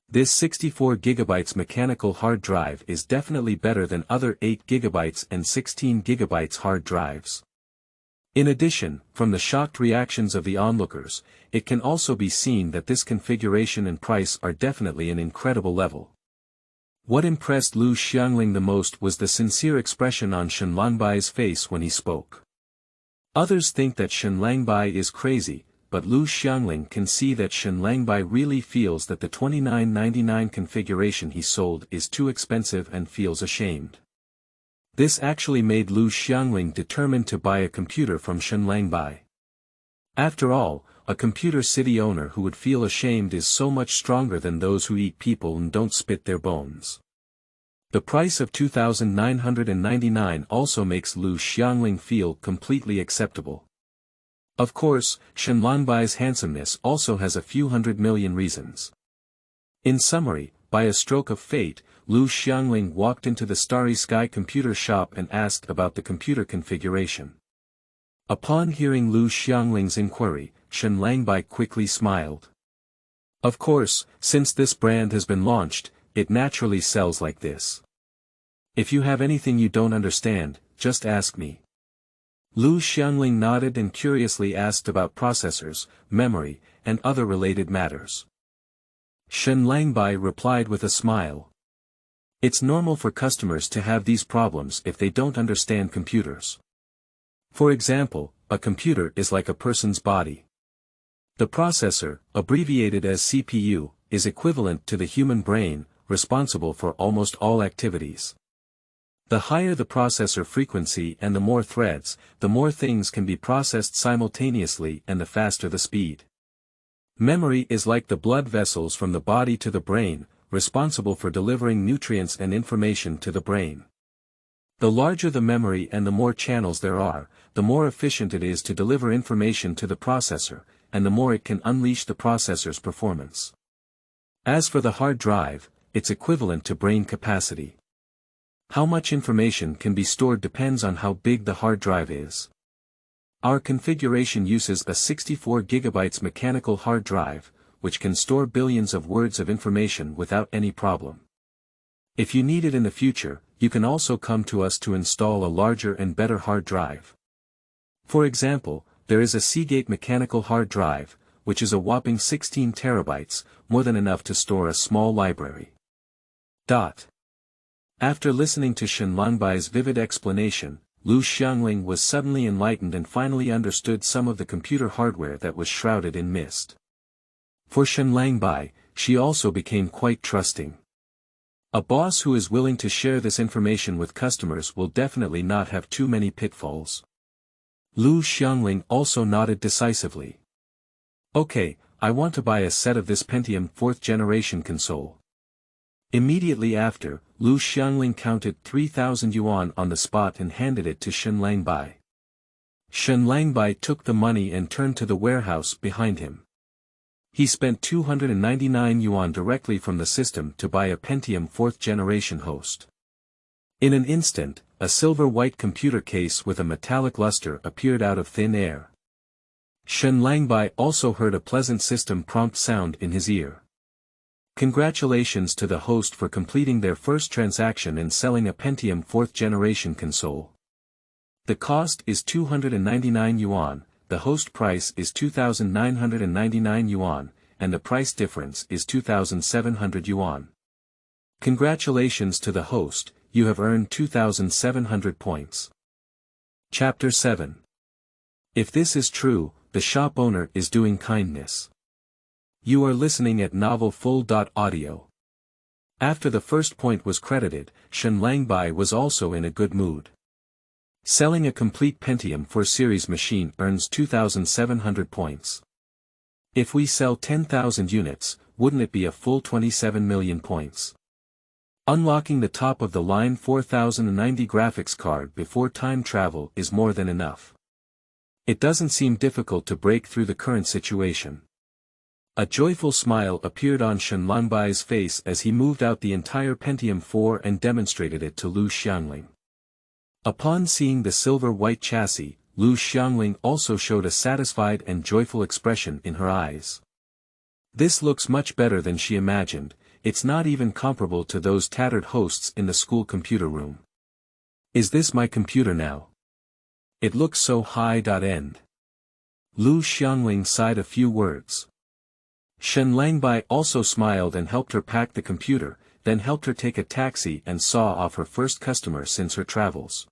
This 64 GB mechanical hard drive is definitely better than other 8 GB and 16 GB hard drives. In addition, from the shocked reactions of the onlookers, it can also be seen that this configuration and price are definitely an incredible level. What impressed Lu Xiangling the most was the sincere expression on Shen Langbai's face when he spoke. Others think that Shen Langbai is crazy, but Lu Xiangling can see that Shen Langbai really feels that the $29.99 configuration he sold is too expensive and feels ashamed. This actually made Lu Xiangling determined to buy a computer from Shen Langbai. After all, a computer city owner who would feel ashamed is so much stronger than those who eat people and don't spit their bones. The price of 2,999 also makes Lu Xiangling feel completely acceptable. Of course, Shen Lanbai's handsomeness also has a few 100 million reasons. In summary, by a stroke of fate, Lu Xiangling walked into the Starry Sky Computer Shop and asked about the computer configuration. Upon hearing Lu Xiangling's inquiry, Shen Lanbai quickly smiled. Of course, since this brand has been launched, it naturally sells like this. If you have anything you don't understand, just ask me. Lu Xiangling nodded and curiously asked about processors, memory, and other related matters. Shen Lanbai replied with a smile. It's normal for customers to have these problems if they don't understand computers. For example, a computer is like a person's body. The processor, abbreviated as CPU, is equivalent to the human brain, responsible for almost all activities. The higher the processor frequency and the more threads, the more things can be processed simultaneously and the faster the speed. Memory is like the blood vessels from the body to the brain, responsible for delivering nutrients and information to the brain. The larger the memory and the more channels there are, the more efficient it is to deliver information to the processor, and the more it can unleash the processor's performance. As for the hard drive, it's equivalent to brain capacity. How much information can be stored depends on how big the hard drive is. Our configuration uses a 64 GB mechanical hard drive, which can store billions of words of information without any problem. If you need it in the future, you can also come to us to install a larger and better hard drive. For example, there is a Seagate mechanical hard drive, which is a whopping 16 terabytes, more than enough to store a small library. After listening to Shen Lanbai's vivid explanation, Lu Xiangling was suddenly enlightened and finally understood some of the computer hardware that was shrouded in mist. For Shen Lanbai, she also became quite trusting. A boss who is willing to share this information with customers will definitely not have too many pitfalls. Lu Xiangling also nodded decisively. Okay, I want to buy a set of this Pentium 4th generation console. Immediately after, Lu Xiangling counted 3,000 yuan on the spot and handed it to Shen Lanbai. Shen Lanbai took the money and turned to the warehouse behind him. He spent 299 yuan directly from the system to buy a Pentium 4th generation host. In an instant, a silver-white computer case with a metallic luster appeared out of thin air. Shen Lanbai also heard a pleasant system prompt sound in his ear. Congratulations to the host for completing their first transaction and selling a Pentium 4th generation console. The cost is 299 yuan, the host price is 2,999 yuan, and the price difference is 2,700 yuan. Congratulations to the host, you have earned 2,700 points. Chapter 7. If this is true, the shop owner is doing kindness. You are listening at novelfull.audio. After the first point was credited, Shen Lanbai was also in a good mood. Selling a complete Pentium 4 series machine earns 2,700 points. If we sell 10,000 units, wouldn't it be a full 27 million points? Unlocking the top-of-the-line 4090 graphics card before time travel is more than enough. It doesn't seem difficult to break through the current situation. A joyful smile appeared on Shen Lanbai's face as he moved out the entire Pentium 4 and demonstrated it to Lu Xiangling. Upon seeing the silver-white chassis, Lu Xiangling also showed a satisfied and joyful expression in her eyes. This looks much better than she imagined, it's not even comparable to those tattered hosts in the school computer room. Is this my computer now? It looks so high-end. Lu Xiangling sighed a few words. Shen Lanbai also smiled and helped her pack the computer, then helped her take a taxi and saw off her first customer since her travels.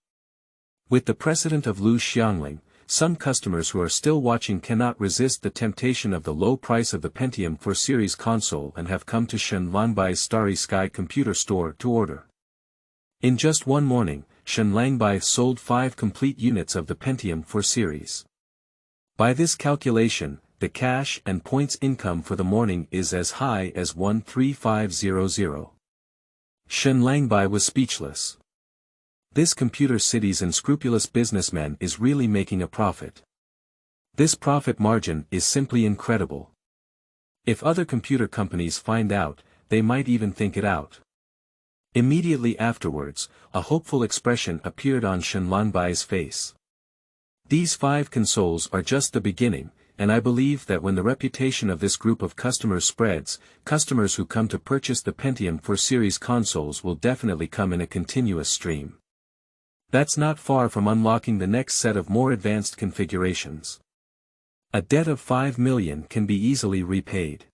With the precedent of Lu Xiangling, some customers who are still watching cannot resist the temptation of the low price of the Pentium 4 series console and have come to Shen Lanbai's Starry Sky Computer Store to order. In just one morning, Shen Lanbai sold 5 complete units of the Pentium 4 series. By this calculation, the cash and points income for the morning is as high as 13500. Shen Langbai was speechless. This Computer City's unscrupulous businessman is really making a profit. This profit margin is simply incredible. If other computer companies find out, they might even think it out. Immediately afterwards, a hopeful expression appeared on Shen Langbai's face. These 5 consoles are just the beginning, and I believe that when the reputation of this group of customers spreads, customers who come to purchase the Pentium 4 series consoles will definitely come in a continuous stream. That's not far from unlocking the next set of more advanced configurations. A debt of 5 million can be easily repaid.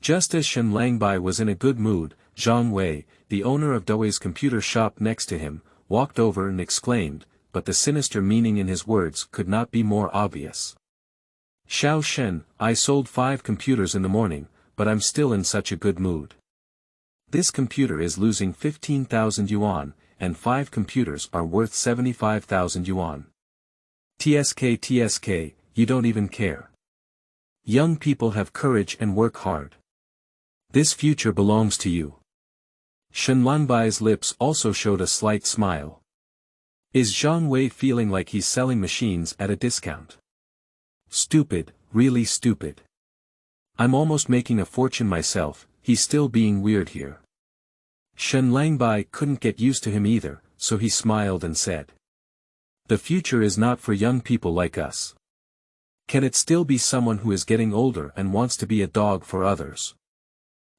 Just as Shen Langbai was in a good mood, Zhang Wei, the owner of Dawei's computer shop next to him, walked over and exclaimed, but the sinister meaning in his words could not be more obvious. Xiao Shen, I sold 5 computers in the morning, but I'm still in such a good mood. This computer is losing 15,000 yuan, and 5 computers are worth 75,000 yuan. TSK, you don't even care. Young people have courage and work hard. This future belongs to you. Shen Lanbai's lips also showed a slight smile. Is Zhang Wei feeling like he's selling machines at a discount? Stupid, really stupid. I'm almost making a fortune myself, he's still being weird here. Shen Langbai couldn't get used to him either, so he smiled and said. The future is not for young people like us. Can it still be someone who is getting older and wants to be a dog for others?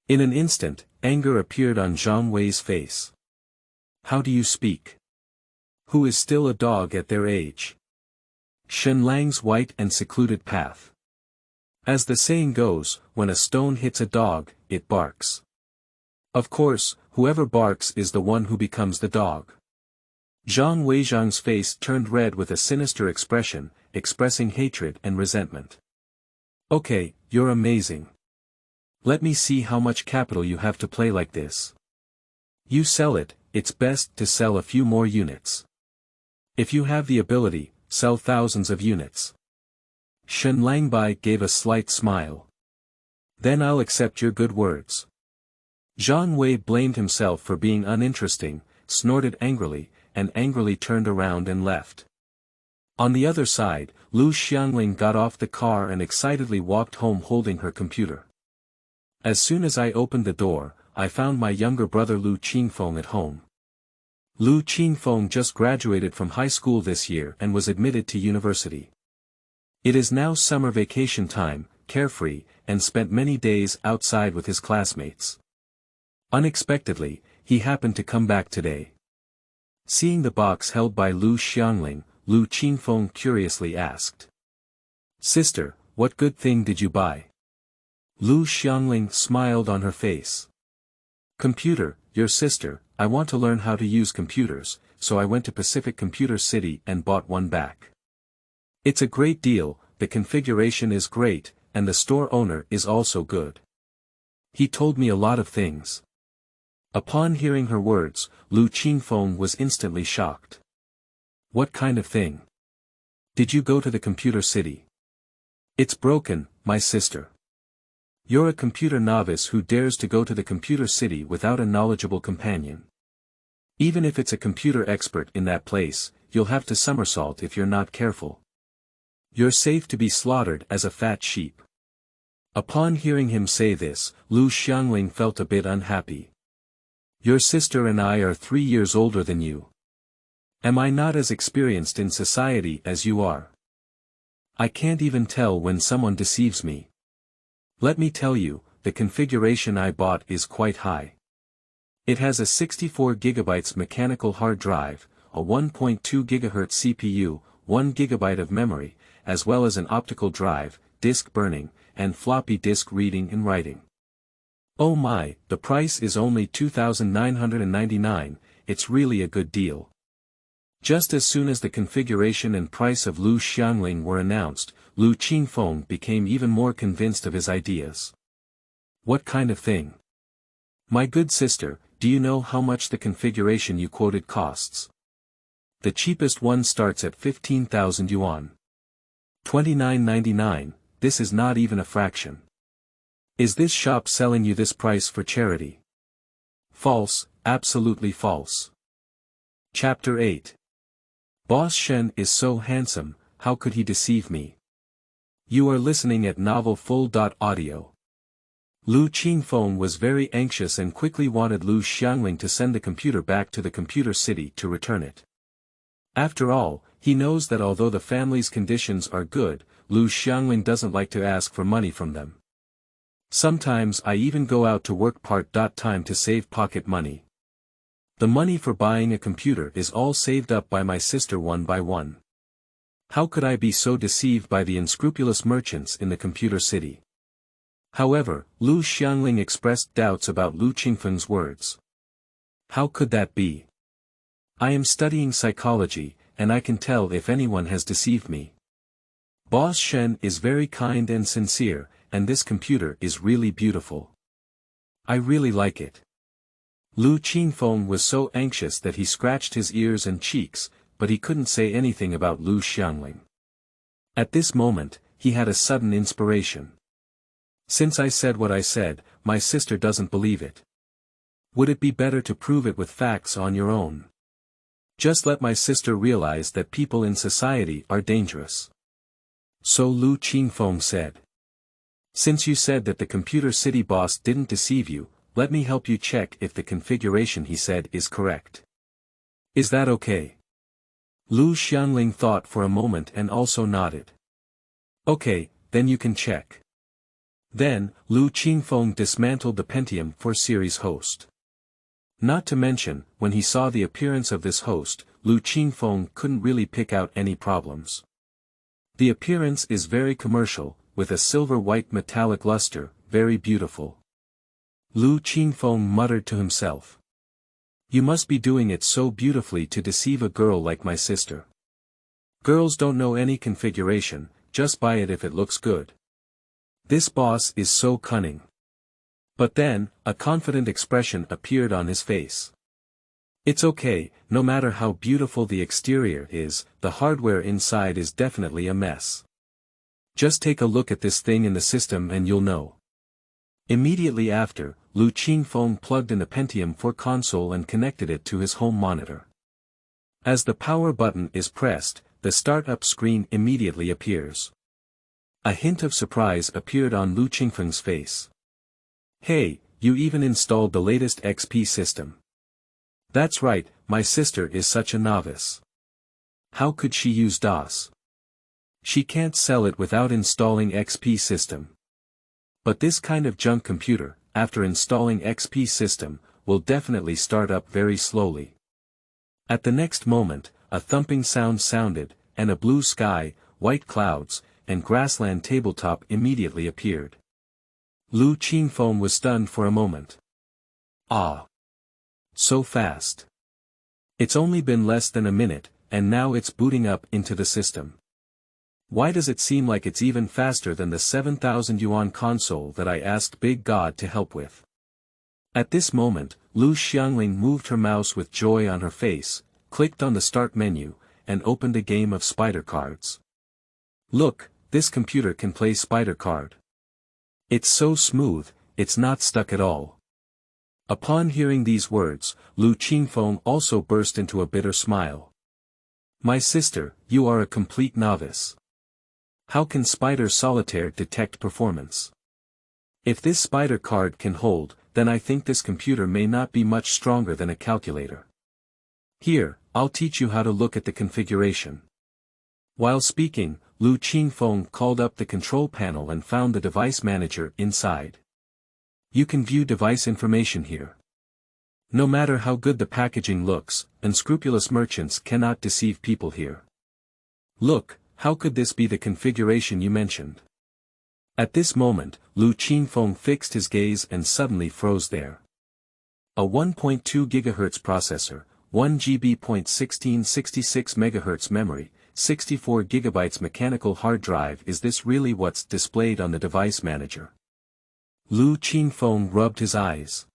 In an instant, anger appeared on Zhang Wei's face. How do you speak? Who is still a dog at their age? Shen Lang's white and secluded path. As the saying goes, when a stone hits a dog, it barks. Of course, whoever barks is the one who becomes the dog. Zhang Weizhang's face turned red with a sinister expression, expressing hatred and resentment. Okay, you're amazing. Let me see how much capital you have to play like this. You sell it, it's best to sell a few more units. If you have the ability, sell thousands of units. Shen Langbai gave a slight smile. Then I'll accept your good words. Zhang Wei blamed himself for being uninteresting, snorted angrily, and angrily turned around and left. On the other side, Lu Xiangling got off the car and excitedly walked home holding her computer. As soon as I opened the door, I found my younger brother Lu Qingfeng at home. Lu Qingfeng just graduated from high school this year and was admitted to university. It is now summer vacation time, carefree, and spent many days outside with his classmates. Unexpectedly, he happened to come back today. Seeing the box held by Lu Xiangling, Lu Qingfeng curiously asked. Sister, what good thing did you buy? Lu Xiangling smiled on her face. Computer, your sister, I want to learn how to use computers, so I went to Pacific Computer City and bought one back. It's a great deal, the configuration is great, and the store owner is also good. He told me a lot of things. Upon hearing her words, Lu Qingfeng was instantly shocked. What kind of thing? Did you go to the Computer City? It's broken, my sister. You're a computer novice who dares to go to the Computer City without a knowledgeable companion. Even if it's a computer expert in that place, you'll have to somersault if you're not careful. You're safe to be slaughtered as a fat sheep. Upon hearing him say this, Lu Xiangling felt a bit unhappy. Your sister and I are 3 years older than you. Am I not as experienced in society as you are? I can't even tell when someone deceives me. Let me tell you, the configuration I bought is quite high. It has a 64 GB mechanical hard drive, a 1.2 GHz CPU, 1 GB of memory, as well as an optical drive, disk burning, and floppy disk reading and writing. Oh my, the price is only 2,999, it's really a good deal. Just as soon as the configuration and price of Lu Xiangling were announced, Lu Qingfeng became even more convinced of his ideas. What kind of thing? My good sister, do you know how much the configuration you quoted costs? The cheapest one starts at 15,000 yuan. 29.99, this is not even a fraction. Is this shop selling you this price for charity? False, absolutely false. Chapter 8. Boss Shen is so handsome, how could he deceive me? You are listening at Novel Full.audio. Lu Qingfeng was very anxious and quickly wanted Lu Xiangling to send the computer back to the computer city to return it. After all, he knows that although the family's conditions are good, Lu Xiangling doesn't like to ask for money from them. Sometimes I even go out to work part-time to save pocket money. The money for buying a computer is all saved up by my sister one by one. How could I be so deceived by the unscrupulous merchants in the computer city? However, Lu Xiangling expressed doubts about Lu Qingfeng's words. How could that be? I am studying psychology, and I can tell if anyone has deceived me. Boss Shen is very kind and sincere, and this computer is really beautiful. I really like it. Lu Qingfeng was so anxious that he scratched his ears and cheeks, but he couldn't say anything about Lu Xiangling. At this moment, he had a sudden inspiration. Since I said what I said, my sister doesn't believe it. Would it be better to prove it with facts on your own? Just let my sister realize that people in society are dangerous. So Lu Qingfeng said. Since you said that the computer city boss didn't deceive you, let me help you check if the configuration he said is correct. Is that okay? Lu Xiangling thought for a moment and also nodded. Okay, then you can check. Then, Lu Qingfeng dismantled the Pentium 4 series host. Not to mention, when he saw the appearance of this host, Lu Qingfeng couldn't really pick out any problems. The appearance is very commercial, with a silver-white metallic luster, very beautiful. Lu Qingfeng muttered to himself. You must be doing it so beautifully to deceive a girl like my sister. Girls don't know any configuration, just buy it if it looks good. This boss is so cunning. But then, a confident expression appeared on his face. It's okay, no matter how beautiful the exterior is, the hardware inside is definitely a mess. Just take a look at this thing in the system and you'll know. Immediately after, Lu Qingfeng plugged in the Pentium 4 console and connected it to his home monitor. As the power button is pressed, the startup screen immediately appears. A hint of surprise appeared on Lu Qingfeng's face. Hey, you even installed the latest XP system. That's right, my sister is such a novice. How could she use DOS? She can't sell it without installing XP system. But this kind of junk computer, after installing XP system, will definitely start up very slowly. At the next moment, a thumping sound sounded, and a blue sky, white clouds, and grassland tabletop immediately appeared. Lu Qingfeng was stunned for a moment. Ah! So fast. It's only been less than a minute, and now it's booting up into the system. Why does it seem like it's even faster than the 7,000 yuan console that I asked Big God to help with? At this moment, Lu Xiangling moved her mouse with joy on her face, clicked on the start menu, and opened a game of spider cards. Look, this computer can play spider card. It's so smooth, it's not stuck at all. Upon hearing these words, Lu Qingfeng also burst into a bitter smile. My sister, you are a complete novice. How can Spider Solitaire detect performance? If this spider card can hold, then I think this computer may not be much stronger than a calculator. Here, I'll teach you how to look at the configuration. While speaking, Lu Qingfeng called up the control panel and found the device manager inside. You can view device information here. No matter how good the packaging looks, unscrupulous merchants cannot deceive people here. Look, how could this be the configuration you mentioned? At this moment, Lu Qingfeng fixed his gaze and suddenly froze there. A 1.2 GHz processor, 1 GB. 1666 MHz memory, 64 GB mechanical hard drive. Is this really what's displayed on the device manager? Lu Qingfeng rubbed his eyes.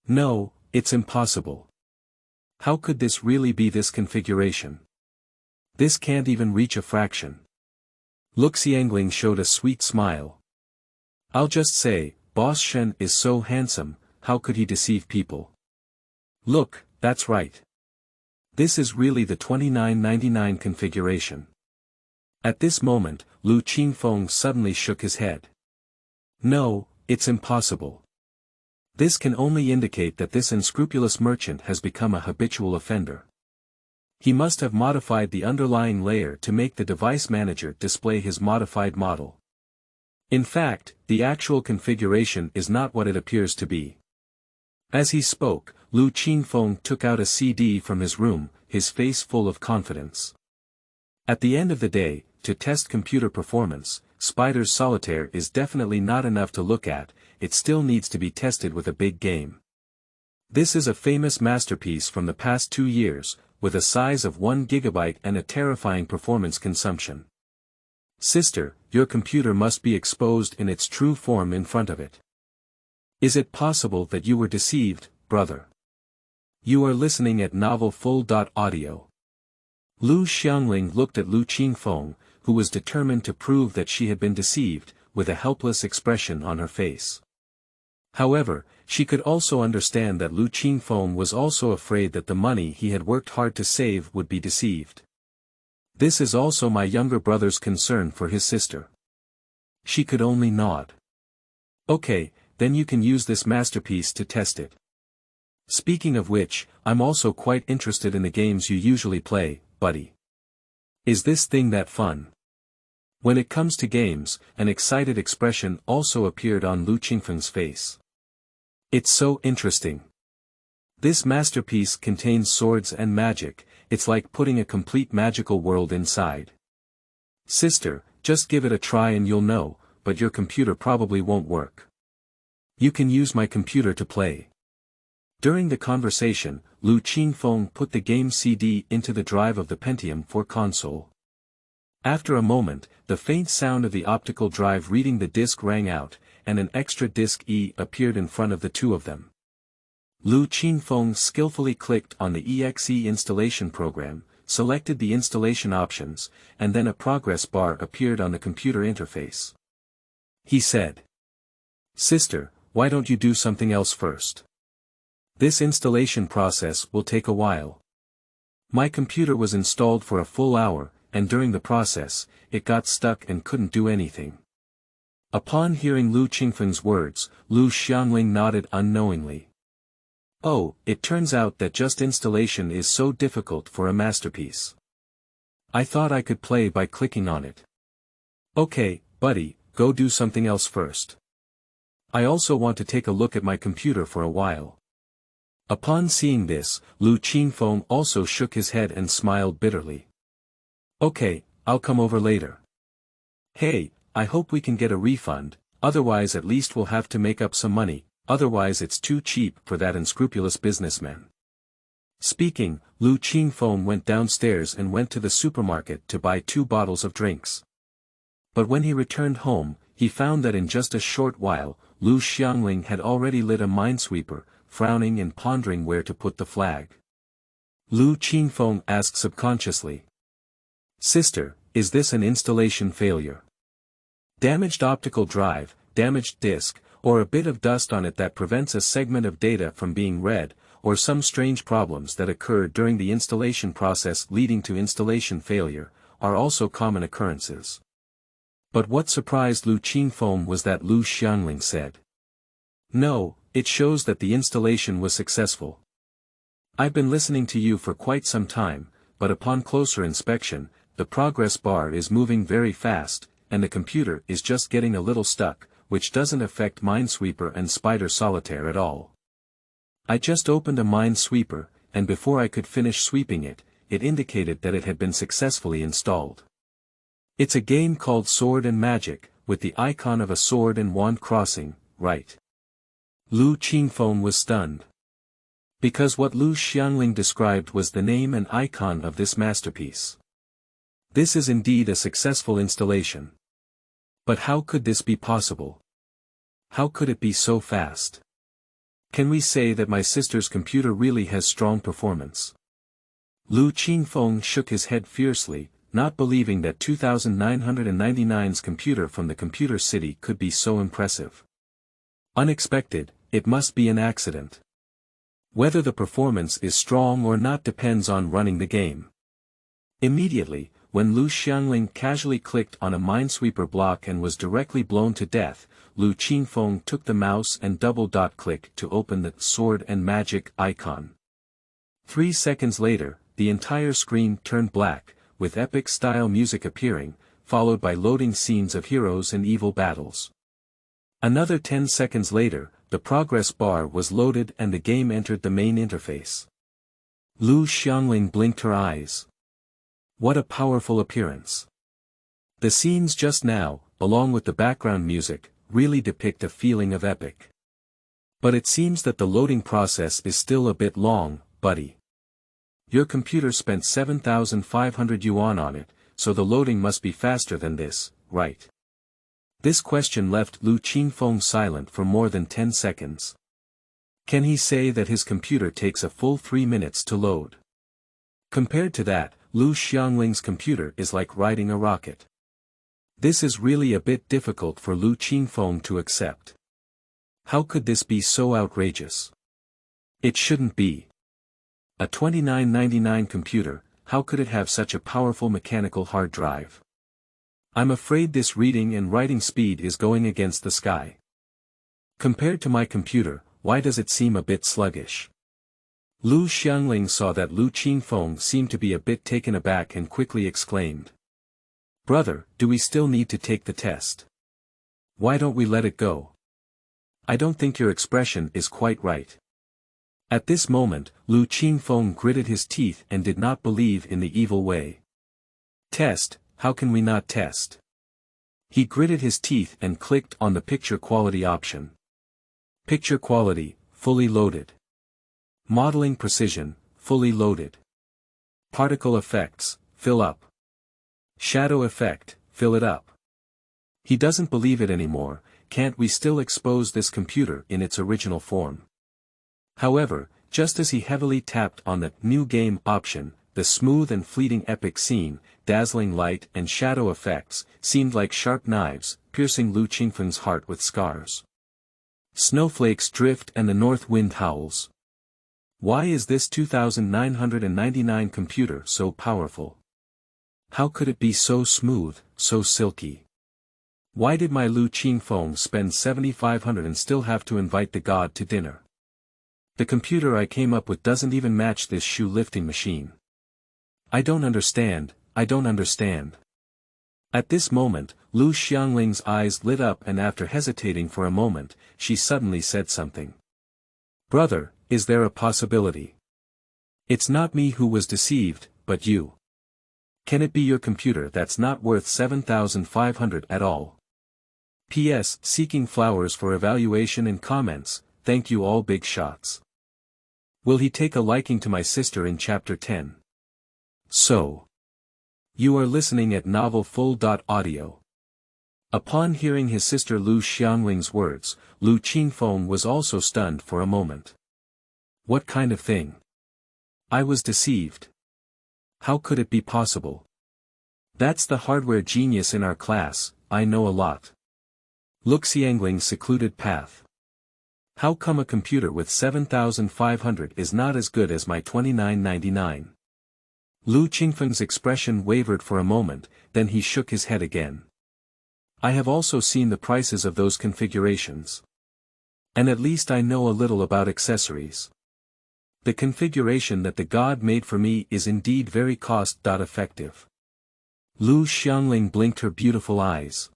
No, it's impossible. How could this really be this configuration? This can't even reach a fraction. Lu Xiangling showed a sweet smile. I'll just say, Boss Shen is so handsome, how could he deceive people? Look, that's right. This is really the 2999 configuration. At this moment, Lu Qingfeng suddenly shook his head. No, it's impossible. This can only indicate that this unscrupulous merchant has become a habitual offender. He must have modified the underlying layer to make the device manager display his modified model. In fact, the actual configuration is not what it appears to be. As he spoke, Lu Qingfeng took out a CD from his room, his face full of confidence. At the end of the day, to test computer performance, Spider's Solitaire is definitely not enough to look at, it still needs to be tested with a big game. This is a famous masterpiece from the past 2 years, with a size of 1 GB and a terrifying performance consumption. Sister, your computer must be exposed in its true form in front of it. Is it possible that you were deceived, brother? You are listening at Novel Full.audio. Lu Xiangling looked at Lu Qingfeng, who was determined to prove that she had been deceived, with a helpless expression on her face. However, she could also understand that Lu Qingfeng was also afraid that the money he had worked hard to save would be deceived. This is also my younger brother's concern for his sister. She could only nod. Okay, then you can use this masterpiece to test it. Speaking of which, I'm also quite interested in the games you usually play, buddy. Is this thing that fun? When it comes to games, an excited expression also appeared on Lu Qingfeng's face. It's so interesting. This masterpiece contains swords and magic, it's like putting a complete magical world inside. Sister, just give it a try and you'll know, but your computer probably won't work. You can use my computer to play. During the conversation, Lu Qingfeng put the game CD into the drive of the Pentium 4 console. After a moment, the faint sound of the optical drive reading the disk rang out, and an extra disk E appeared in front of the two of them. Lu Qingfeng skillfully clicked on the EXE installation program, selected the installation options, and then a progress bar appeared on the computer interface. He said, "Sister, why don't you do something else first? This installation process will take a while. My computer was installed for a full hour, and during the process, it got stuck and couldn't do anything." Upon hearing Lu Qingfeng's words, Lu Xiangling nodded unknowingly. Oh, it turns out that just installation is so difficult for a masterpiece. I thought I could play by clicking on it. Okay, buddy, go do something else first. I also want to take a look at my computer for a while. Upon seeing this, Lu Qingfeng also shook his head and smiled bitterly. Okay, I'll come over later. Hey, I hope we can get a refund, otherwise at least we'll have to make up some money, otherwise it's too cheap for that unscrupulous businessman. Speaking, Lu Qingfeng went downstairs and went to the supermarket to buy 2 bottles of drinks. But when he returned home, he found that in just a short while, Lu Xiangling had already lit a minesweeper, frowning and pondering where to put the flag. Lu Qingfeng asked subconsciously. Sister, is this an installation failure? Damaged optical drive, damaged disk, or a bit of dust on it that prevents a segment of data from being read, or some strange problems that occurred during the installation process leading to installation failure, are also common occurrences. But what surprised Lu Qingfeng was that Lu Xiangling said, "No, it shows that the installation was successful. I've been listening to you for quite some time, but upon closer inspection, the progress bar is moving very fast, and the computer is just getting a little stuck, which doesn't affect Minesweeper and Spider Solitaire at all. I just opened a Minesweeper, and before I could finish sweeping it, it indicated that it had been successfully installed. It's a game called Sword and Magic, with the icon of a sword and wand crossing, right?" Lu Qingfeng was stunned. Because what Lu Xiangling described was the name and icon of this masterpiece. This is indeed a successful installation. But how could this be possible? How could it be so fast? Can we say that my sister's computer really has strong performance? Lu Qingfeng shook his head fiercely, not believing that 2999's computer from the computer city could be so impressive. Unexpected, it must be an accident. Whether the performance is strong or not depends on running the game. Immediately, when Lu Xiangling casually clicked on a minesweeper block and was directly blown to death, Lu Qingfeng took the mouse and double-click to open the sword and magic icon. 3 seconds later, the entire screen turned black, with epic-style music appearing, followed by loading scenes of heroes and evil battles. Another 10 seconds later, the progress bar was loaded and the game entered the main interface. Lu Xiangling blinked her eyes. What a powerful appearance. The scenes just now, along with the background music, really depict a feeling of epic. But it seems that the loading process is still a bit long, buddy. Your computer spent 7,500 yuan on it, so the loading must be faster than this, right? This question left Lu Qingfeng silent for more than 10 seconds. Can he say that his computer takes a full 3 minutes to load? Compared to that, Lu Xiangling's computer is like riding a rocket. This is really a bit difficult for Lu Qingfeng to accept. How could this be so outrageous? It shouldn't be. A 2999 computer, how could it have such a powerful mechanical hard drive? I'm afraid this reading and writing speed is going against the sky. Compared to my computer, why does it seem a bit sluggish? Lu Xiangling saw that Lu Qingfeng seemed to be a bit taken aback and quickly exclaimed. Brother, do we still need to take the test? Why don't we let it go? I don't think your expression is quite right. At this moment, Lu Qingfeng gritted his teeth and did not believe in the evil way. Test, how can we not test? He gritted his teeth and clicked on the picture quality option. Picture quality, fully loaded. Modeling precision, fully loaded. Particle effects, fill up. Shadow effect, fill it up. He doesn't believe it anymore. Can't we still expose this computer in its original form? However, just as he heavily tapped on the New Game option, the smooth and fleeting epic scene, dazzling light and shadow effects, seemed like sharp knives, piercing Lu Qingfeng's heart with scars. Snowflakes drift and the north wind howls. Why is this 2999 computer so powerful? How could it be so smooth, so silky? Why did my Lu Qingfeng spend 7,500 and still have to invite the god to dinner? The computer I came up with doesn't even match this shoe lifting machine. I don't understand, I don't understand. At this moment, Lu Xiangling's eyes lit up and after hesitating for a moment, she suddenly said something. Brother, is there a possibility? It's not me who was deceived, but you. Can it be your computer that's not worth 7,500 at all? P.S. Seeking flowers for evaluation and comments, thank you all big shots. Will he take a liking to my sister in chapter 10? So. You are listening at novelfull.audio. Upon hearing his sister Lu Xiangling's words, Lu Qingfeng was also stunned for a moment. What kind of thing? I was deceived. How could it be possible? That's the hardware genius in our class, I know a lot. Look Xiangling's secluded path. How come a computer with 7,500 is not as good as my 2999? Lu Qingfeng's expression wavered for a moment, then he shook his head again. I have also seen the prices of those configurations. And at least I know a little about accessories. The configuration that the god made for me is indeed very cost-effective. Lu Xiangling blinked her beautiful eyes.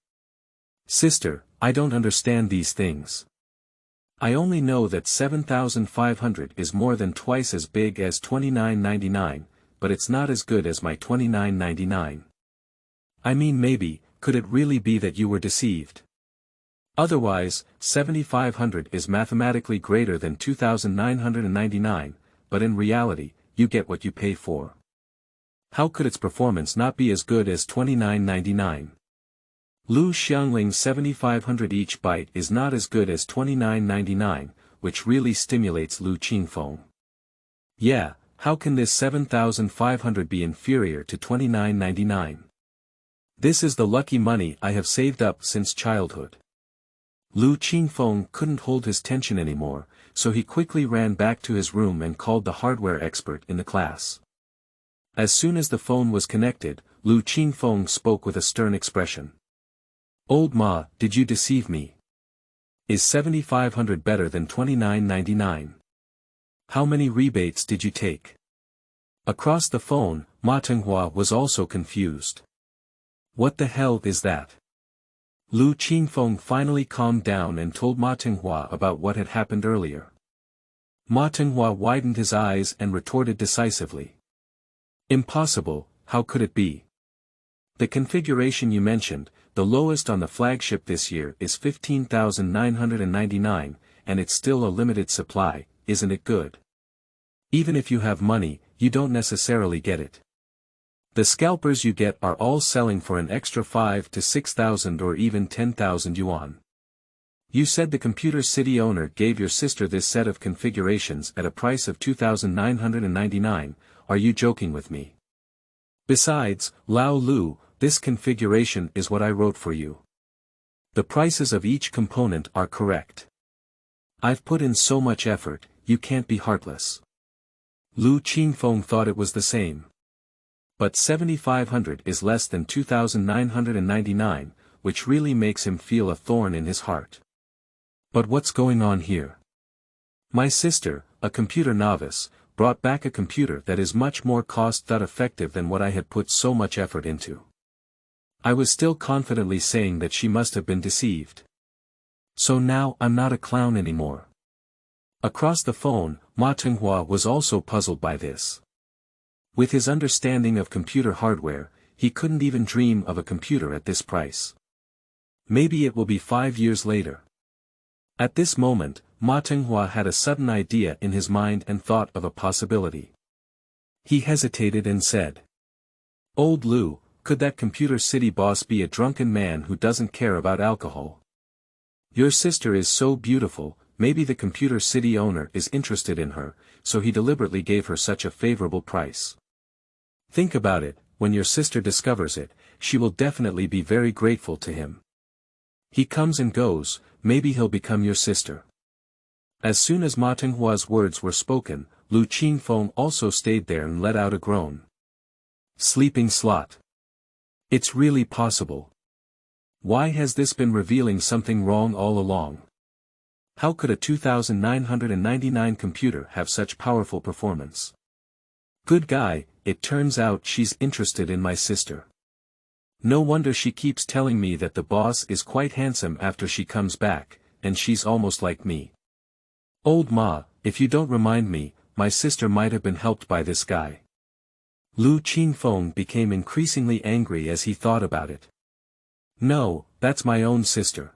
Sister, I don't understand these things. I only know that 7,500 is more than twice as big as 2999, but it's not as good as my 2999. I mean maybe, could it really be that you were deceived? Otherwise, 7,500 is mathematically greater than 2,999, but in reality, you get what you pay for. How could its performance not be as good as 2999? Lu Xiangling's 7,500 each byte is not as good as 2999, which really stimulates Lu Qingfeng. Yeah, How can this 7,500 be inferior to 29.99? This is the lucky money I have saved up since childhood. Lu Qingfeng couldn't hold his tension anymore, so he quickly ran back to his room and called the hardware expert in the class. As soon as the phone was connected, Lu Qingfeng spoke with a stern expression. Old Ma, did you deceive me? Is 7,500 better than 29.99? How many rebates did you take? Across the phone, Ma Tenghua was also confused. What the hell is that? Lu Qingfeng finally calmed down and told Ma Tenghua about what had happened earlier. Ma Tenghua widened his eyes and retorted decisively. Impossible, how could it be? The configuration you mentioned, the lowest on the flagship this year is 15,999, and it's still a limited supply, isn't it good? Even if you have money, you don't necessarily get it. The scalpers you get are all selling for an extra 5 to 6,000 or even 10,000 yuan. You said the Computer City owner gave your sister this set of configurations at a price of 2,999, are you joking with me? Besides, Lao Lu, this configuration is what I wrote for you. The prices of each component are correct. I've put in so much effort, you can't be heartless. Lu Qingfeng thought it was the same. But 7,500 is less than 2,999, which really makes him feel a thorn in his heart. But what's going on here? My sister, a computer novice, brought back a computer that is much more cost-effective than what I had put so much effort into. I was still confidently saying that she must have been deceived. So now I'm not a clown anymore. Across the phone, Ma Tenghua was also puzzled by this. With his understanding of computer hardware, he couldn't even dream of a computer at this price. Maybe it will be 5 years later. At this moment, Ma Tenghua had a sudden idea in his mind and thought of a possibility. He hesitated and said, Old Lu, could that Computer City boss be a drunken man who doesn't care about alcohol? Your sister is so beautiful, maybe the Computer City owner is interested in her, so he deliberately gave her such a favorable price. Think about it, when your sister discovers it, she will definitely be very grateful to him. He comes and goes, maybe he'll become your sister. As soon as Ma Tenghua's words were spoken, Lu Qingfeng also stayed there and let out a groan. Sleeping slot. It's really possible. Why has this been revealing something wrong all along? How could a 2,999 computer have such powerful performance? Good guy, it turns out she's interested in my sister. No wonder she keeps telling me that the boss is quite handsome after she comes back, and she's almost like me. Old Ma, if you don't remind me, my sister might have been helped by this guy. Lu Qingfeng became increasingly angry as he thought about it. No, that's my own sister.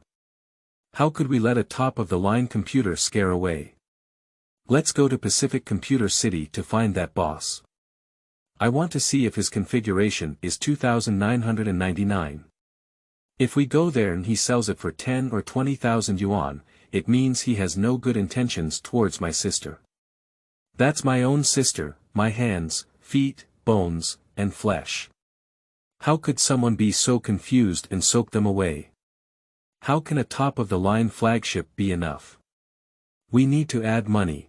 How could we let a top-of-the-line computer scare away? Let's go to Pacific Computer City to find that boss. I want to see if his configuration is 2,999. If we go there and he sells it for 10 or 20,000 yuan, it means he has no good intentions towards my sister. That's my own sister, my hands, feet, bones, and flesh. How could someone be so confused and soak them away? How can a top-of-the-line flagship be enough? We need to add money.